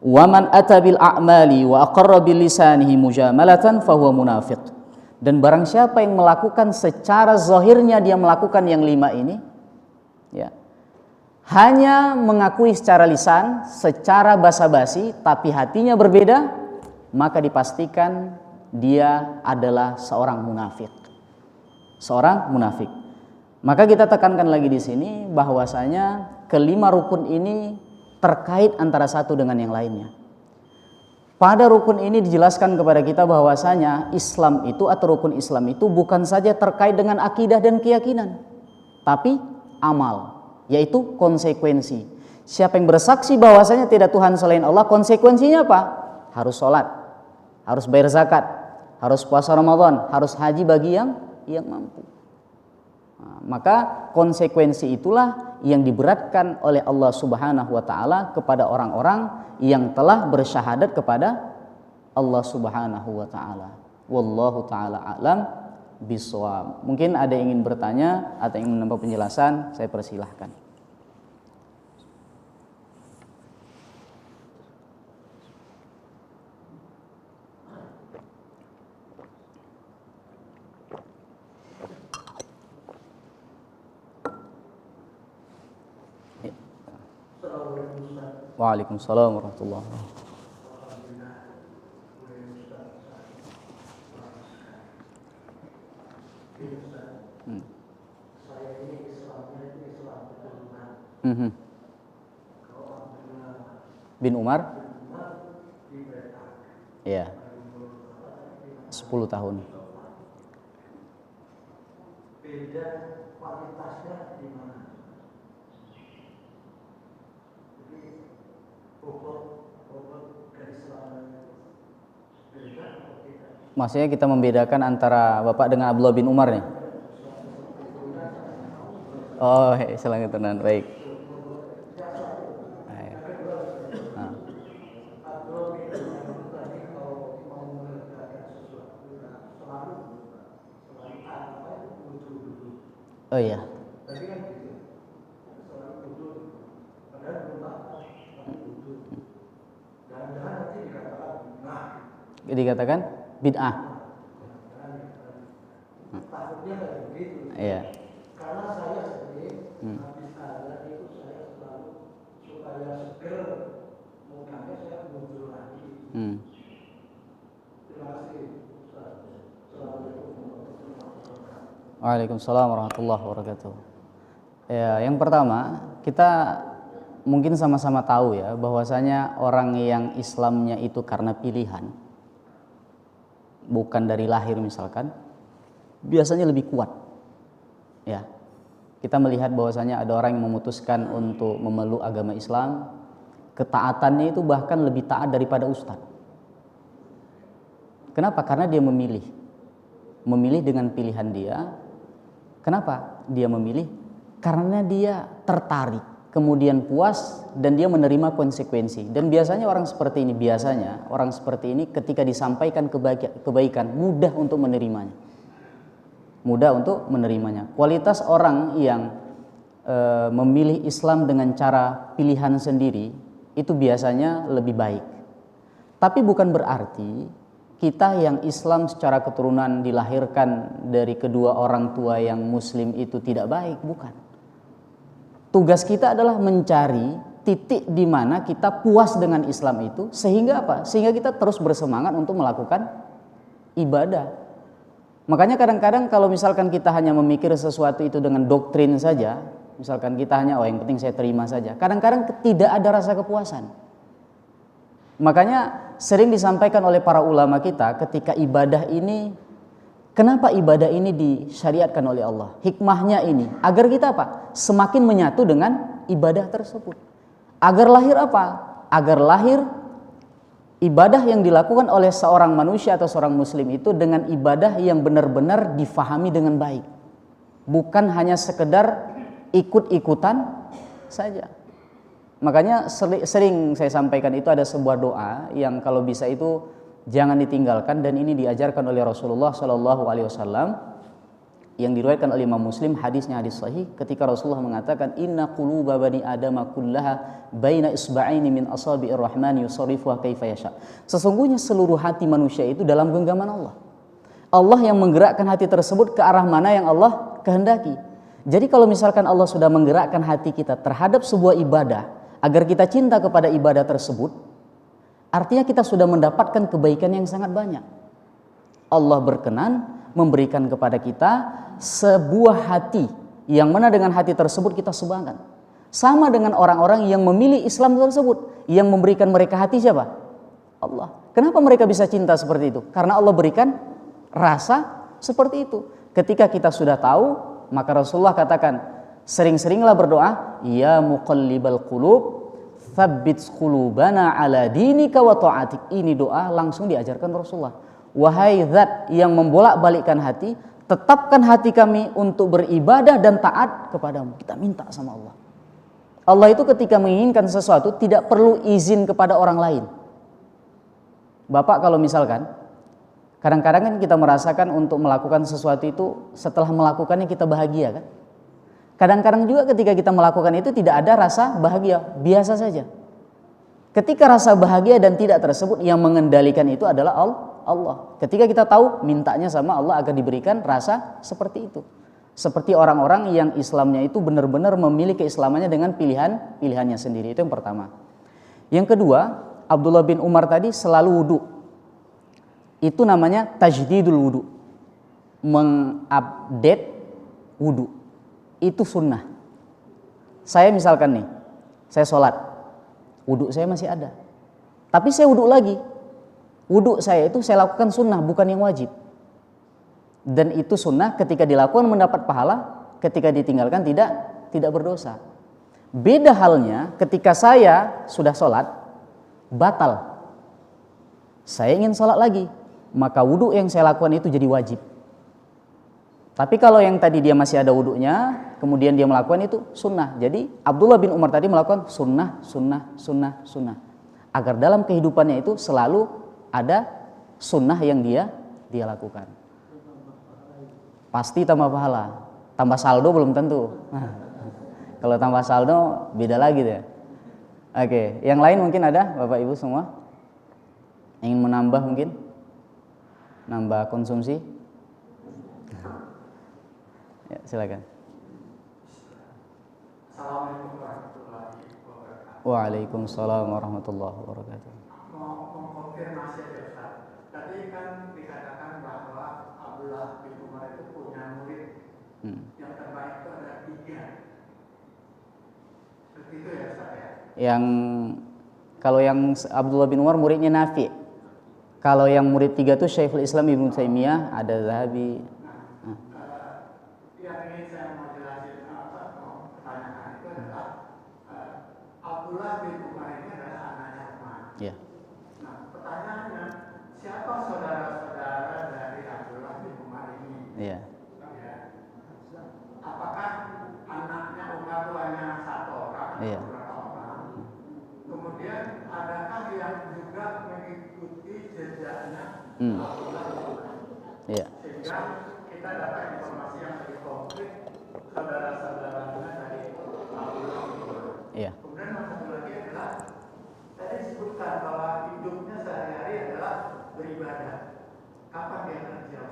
Waman ata bil a'mali wa aqarra bil lisanihi mujamalatan fahuwa munafiq. Dan barang siapa yang melakukan secara zahirnya dia melakukan yang 5 ini, ya, hanya mengakui secara lisan, secara basa-basi, tapi hatinya berbeda, maka dipastikan dia adalah seorang munafik. Seorang munafik. Maka kita tekankan lagi di sini bahwasanya kelima rukun ini terkait antara satu dengan yang lainnya. Pada rukun ini dijelaskan kepada kita bahwasanya Islam itu atau rukun Islam itu bukan saja terkait dengan akidah dan keyakinan, tapi amal, yaitu konsekuensi. Siapa yang bersaksi bahwasanya tidak Tuhan selain Allah, konsekuensinya apa? Harus sholat, harus bayar zakat, harus puasa Ramadan, harus haji bagi yang mampu. Nah, maka konsekuensi itulah yang diberatkan oleh Allah Subhanahu wa taala kepada orang-orang yang telah bersyahadat kepada Allah Subhanahu wa taala. Wallahu taala a'lam bishawab. Mungkin ada yang ingin bertanya atau ingin menambah penjelasan, saya persilahkan. Waalaikumsalam warahmatullahi wabarakatuh. Bin Umar? Ya, 10 tahun. Beda kualitasnya di mana? Maksudnya kita membedakan antara Bapak dengan Abdullah bin Umar nih? Oh, selang keturunan, baik. Oh iya. Dikatakan bid'ah. Iya. Karena saya sendiri habis azan itu saya selalu supaya seger mukanya saya muncul lagi. Terima kasih. Waalaikumsalam warahmatullahi wabarakatuh. Ya, yang pertama kita mungkin sama-sama tahu ya bahwasanya orang yang Islamnya itu karena pilihan, bukan dari lahir misalkan, biasanya lebih kuat. Ya, kita melihat bahwasanya ada orang yang memutuskan untuk memeluk agama Islam, ketaatannya itu bahkan lebih taat daripada ustadz. Kenapa? Karena dia memilih dengan pilihan dia. Kenapa dia memilih? Karena dia tertarik, kemudian puas, dan dia menerima konsekuensi. Dan biasanya orang seperti ini ketika disampaikan kebaikan mudah untuk menerimanya. Kualitas orang yang memilih Islam dengan cara pilihan sendiri itu biasanya lebih baik. Tapi bukan berarti kita yang Islam secara keturunan dilahirkan dari kedua orang tua yang Muslim itu tidak baik, bukan. Tugas kita adalah mencari titik di mana kita puas dengan Islam itu, sehingga apa? Sehingga kita terus bersemangat untuk melakukan ibadah. Makanya kadang-kadang kalau misalkan kita hanya memikir sesuatu itu dengan doktrin saja, misalkan kita hanya yang penting saya terima saja, kadang-kadang tidak ada rasa kepuasan. Makanya sering disampaikan oleh para ulama kita ketika ibadah ini, kenapa ibadah ini disyariatkan oleh Allah? Hikmahnya ini agar kita apa? Semakin menyatu dengan ibadah tersebut. Agar lahir apa? Agar lahir ibadah yang dilakukan oleh seorang manusia atau seorang muslim itu dengan ibadah yang benar-benar difahami dengan baik. Bukan hanya sekedar ikut-ikutan saja. Makanya sering saya sampaikan itu ada sebuah doa yang kalau bisa itu jangan ditinggalkan, dan ini diajarkan oleh Rasulullah SAW yang diriwayatkan oleh Imam Muslim, hadisnya hadis sahih, ketika Rasulullah mengatakan inna quluba bani adama kullaha baina isba'aini min asabi'ir rahmani yusarrifuha kaifa yasha. Sesungguhnya seluruh hati manusia itu dalam genggaman Allah. Allah yang menggerakkan hati tersebut ke arah mana yang Allah kehendaki. Jadi kalau misalkan Allah sudah menggerakkan hati kita terhadap sebuah ibadah agar kita cinta kepada ibadah tersebut, artinya kita sudah mendapatkan kebaikan yang sangat banyak. Allah berkenan memberikan kepada kita sebuah hati yang mana dengan hati tersebut kita sebangkan. Sama dengan orang-orang yang memilih Islam tersebut, yang memberikan mereka hati siapa? Allah. Kenapa mereka bisa cinta seperti itu? Karena Allah berikan rasa seperti itu. Ketika kita sudah tahu, maka Rasulullah katakan, sering-seringlah berdoa, ya muqallibal qulub tsabbit qulubana ala dinika wa ta'atik. Ini doa langsung diajarkan Rasulullah. Wahai zat yang membolak-balikkan hati, tetapkan hati kami untuk beribadah dan taat kepadamu. Kita minta sama Allah. Allah itu ketika menginginkan sesuatu tidak perlu izin kepada orang lain. Bapak kalau misalkan kadang-kadang kan kita merasakan untuk melakukan sesuatu itu setelah melakukannya kita bahagia kan? Kadang-kadang juga ketika kita melakukan itu tidak ada rasa bahagia, biasa saja. Ketika rasa bahagia dan tidak tersebut, yang mengendalikan itu adalah Allah. Ketika kita tahu, mintanya sama Allah agar diberikan rasa seperti itu. Seperti orang-orang yang Islamnya itu benar-benar memilih keislamannya dengan pilihannya sendiri. Itu yang pertama. Yang kedua, Abdullah bin Umar tadi selalu wudu. Itu namanya tajdidul wudu. Mengupdate wudu. Itu sunnah. Saya misalkan nih, saya sholat, wudu saya masih ada, tapi saya wudu lagi. Wudu saya itu saya lakukan sunnah, bukan yang wajib. Dan itu sunnah ketika dilakukan mendapat pahala, ketika ditinggalkan tidak berdosa. Beda halnya ketika saya sudah sholat, batal. Saya ingin sholat lagi, maka wudu yang saya lakukan itu jadi wajib. Tapi kalau yang tadi dia masih ada wudunya, kemudian dia melakukan itu sunnah. Jadi Abdullah bin Umar tadi melakukan sunnah. Agar dalam kehidupannya itu selalu ada sunnah yang dia lakukan. Pasti tambah pahala. Tambah saldo belum tentu. Kalau tambah saldo beda lagi deh. Oke, yang lain mungkin ada Bapak Ibu semua? Ingin menambah mungkin? Nambah konsumsi? Ya, silakan. Assalamualaikum warahmatullahi wabarakatuh. Waalaikumsalam warahmatullahi wabarakatuh. Mau mengkonfirmasi ya Ustaz. Tadi kan dikatakan bahwa Abdullah bin Umar itu punya murid yang terbaik itu ada 3. Seperti itu ya Ustaz ya? Yang kalau yang Abdullah bin Umar muridnya Nafi. Kalau yang murid 3 itu Syekhul Islam Ibnu Taimiyah, ada Zahabi. Yang ingin saya mau jelasin mau pertanyakan itu adalah Abdullah bin Umar ini adalah anaknya Umar. Ya. Nah, pertanyaannya, siapa saudara-saudara dari Abdullah bin Umar ini? Iya. Ya. Apakah anaknya Umar itu hanya 1 orang Iya. atau berapa orang? Kemudian adakah yang juga mengikuti jejaknya Abdullah bin Umar? Iya. Sehingga kita dapat informasi yang lebih konkret saudara-saudaranya dari Abdullah bin Umar. Iya. Kemudian yang satu lagi adalah tadi disebutkan bahwa hidupnya sehari-hari adalah beribadah. Kapan dia kerja?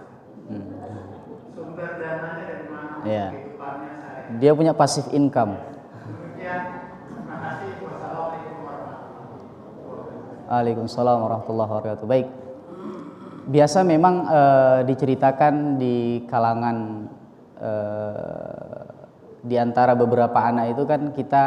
Sumber dananya dari mana? Iya. Kehidupannya sehari-hari. Dia punya passive income. Demikian. Terima kasih. Wassalamualaikum warahmatullahi wabarakatuh. Waalaikumsalam warahmatullahi wabarakatuh. Baik. Biasa memang diceritakan di kalangan di antara beberapa anak itu kan kita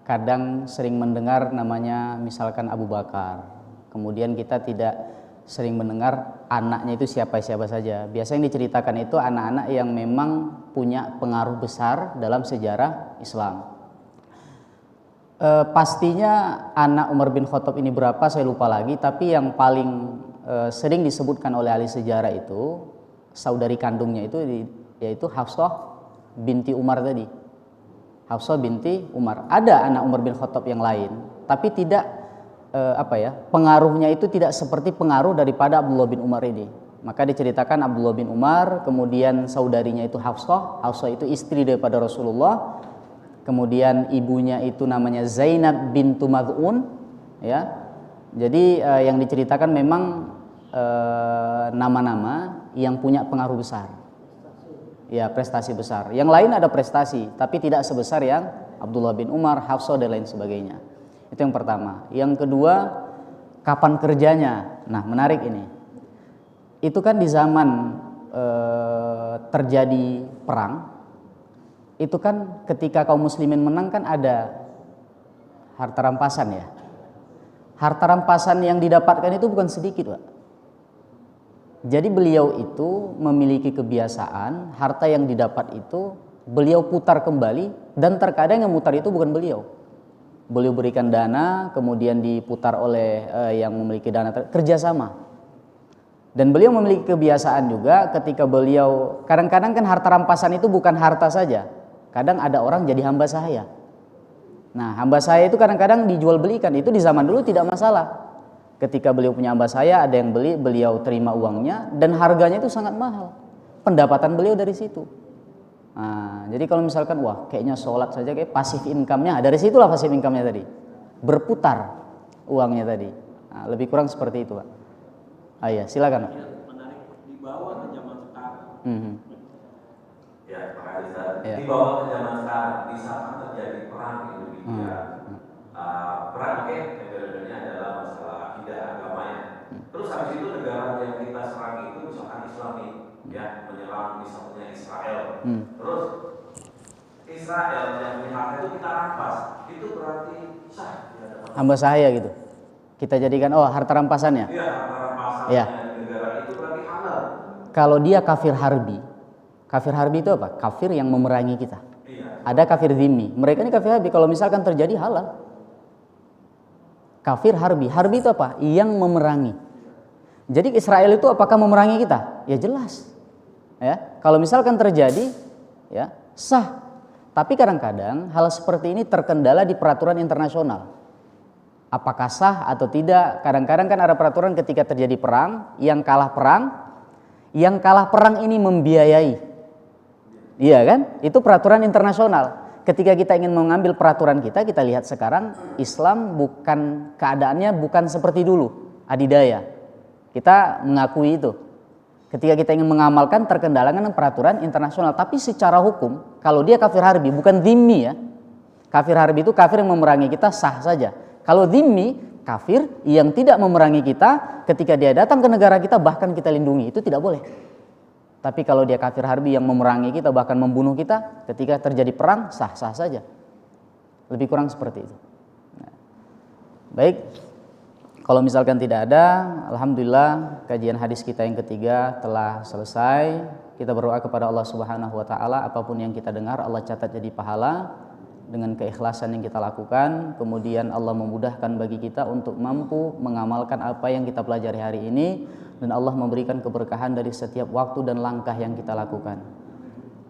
kadang sering mendengar namanya misalkan Abu Bakar. Kemudian kita tidak sering mendengar anaknya itu siapa-siapa saja. Biasa yang diceritakan itu anak-anak yang memang punya pengaruh besar dalam sejarah Islam. Pastinya anak Umar bin Khattab ini berapa saya lupa lagi, tapi yang paling sering disebutkan oleh ahli sejarah itu saudari kandungnya itu yaitu Hafsah binti Umar tadi. Hafsah binti Umar. Ada anak Umar bin Khattab yang lain, tapi tidak pengaruhnya itu tidak seperti pengaruh daripada Abdullah bin Umar ini. Maka diceritakan Abdullah bin Umar, kemudian saudarinya itu Hafsah. Hafsah itu istri daripada Rasulullah. Kemudian ibunya itu namanya Zainab bintu Mad'un, ya. Jadi yang diceritakan memang nama-nama yang punya pengaruh besar. Ya, prestasi besar. Yang lain ada prestasi, tapi tidak sebesar yang Abdullah bin Umar, Hafsah dan lain sebagainya. Itu yang pertama. Yang kedua, kapan kerjanya? Nah, menarik ini. Itu kan di zaman terjadi perang, itu kan ketika kaum muslimin menang kan ada harta rampasan ya. Harta rampasan yang didapatkan itu bukan sedikit, Pak. Jadi beliau itu memiliki kebiasaan harta yang didapat itu beliau putar kembali, dan terkadang yang mutar itu bukan beliau. Beliau berikan dana, kemudian diputar oleh yang memiliki dana, kerjasama. Dan beliau memiliki kebiasaan juga ketika beliau, kadang-kadang kan harta rampasan itu bukan harta saja. Kadang ada orang jadi hamba sahaya. Nah, hamba sahaya itu kadang-kadang dijual belikan, itu di zaman dulu tidak masalah. Ketika beliau punya hamba sahaya, ada yang beli, beliau terima uangnya, dan harganya itu sangat mahal. Pendapatan beliau dari situ. Nah, jadi kalau misalkan wah kayaknya sholat saja kayak pasif income-nya, dari situlah pasif income-nya tadi, berputar uangnya tadi. Nah, lebih kurang seperti itu, Pak. Ya, silakan, Pak. Menarik, dibawa ke zaman sekarang. Ya, Pak Rizal. Ya. Dibawa ke zaman sekarang, di saat terjadi perang di Indonesia. Perang periodenya adalah masalah akidah agamanya. Terus habis itu negara yang kita serang itu misalkan Islam nih, ya, menyerang misalnya Israel. Terus Israel yang punya harta itu kita rampas, itu berarti sah di hadapan Hamba sahaya gitu. Kita jadikan harta rampasannya. Iya, harta rampasannya Ya. di negara itu berarti halal. Kalau dia kafir harbi itu apa? Kafir yang memerangi kita. Iya. Ada kafir dhimmi. Mereka ini kafir harbi. Kalau misalkan terjadi halal. Kafir harbi. Harbi itu apa? Yang memerangi. Jadi Israel itu apakah memerangi kita? Ya jelas. Ya, kalau misalkan terjadi, ya sah. Tapi kadang-kadang hal seperti ini terkendala di peraturan internasional. Apakah sah atau tidak? Kadang-kadang kan ada peraturan ketika terjadi perang, yang kalah perang ini membiayai. Iya kan? Itu peraturan internasional. Ketika kita ingin mengambil peraturan kita lihat sekarang Islam bukan keadaannya bukan seperti dulu, adidaya. Kita mengakui itu. Ketika kita ingin mengamalkan terkendala dengan peraturan internasional, tapi secara hukum kalau dia kafir harbi bukan dhimmi ya. Kafir harbi itu kafir yang memerangi kita sah saja. Kalau dhimmi, kafir yang tidak memerangi kita, ketika dia datang ke negara kita bahkan kita lindungi, itu tidak boleh. Tapi kalau dia kafir harbi yang memerangi kita bahkan membunuh kita, ketika terjadi perang sah-sah saja. Lebih kurang seperti itu. Nah, baik, kalau misalkan tidak ada, alhamdulillah kajian hadis kita yang ketiga telah selesai. Kita berdoa kepada Allah Subhanahu wa taala, apapun yang kita dengar Allah catat jadi pahala dengan keikhlasan yang kita lakukan. Kemudian Allah memudahkan bagi kita untuk mampu mengamalkan apa yang kita pelajari hari ini, dan Allah memberikan keberkahan dari setiap waktu dan langkah yang kita lakukan.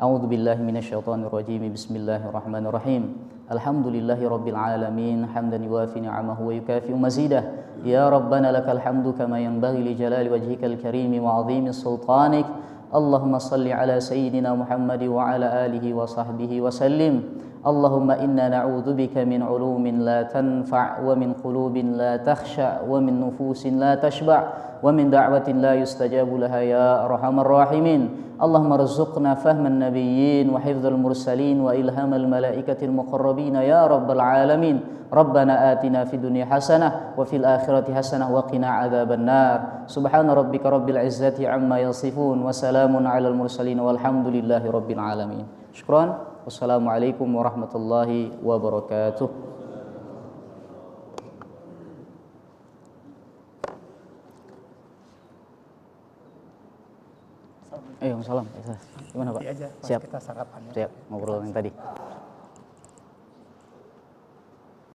A'udzubillahi minasyaitonirrajim. Bismillahirrahmanirrahim. Alhamdulillahirabbil alamin, hamdan yuwafi ni'amahu wa yukafi'u mazidah. Ya Rabbana lakal hamdu kama yanbaghi li jalali wajhikal karim wa 'azimi sultanik. Allahumma salli ala sayyidina Muhammad wa ala alihi wa sahbihi wa sallim. Allahumma inna na'udzubika min 'ulumin la tanfa' wa min qulubin la takhsha' wa min nufusin la tashba' wa min da'watin la yustajabu laha ya arhamar rahimin. اللهم ارزقنا فهم النبيين وحفظ المرسلين وإلهام الملائكة المقربين يا رب العالمين. ربنا آتنا في الدنيا حسنة وفي الآخرة حسنة وقنا عذاب النار. سبحان ربك رب العزة عما يصفون وسلام على المرسلين والحمد لله رب العالمين. شكرا. والسلام عليكم ورحمة الله وبركاته. Salam. Gimana Pak? Siap. Siap. Kita sarapan ya. Siap. Ngobrol yang tadi.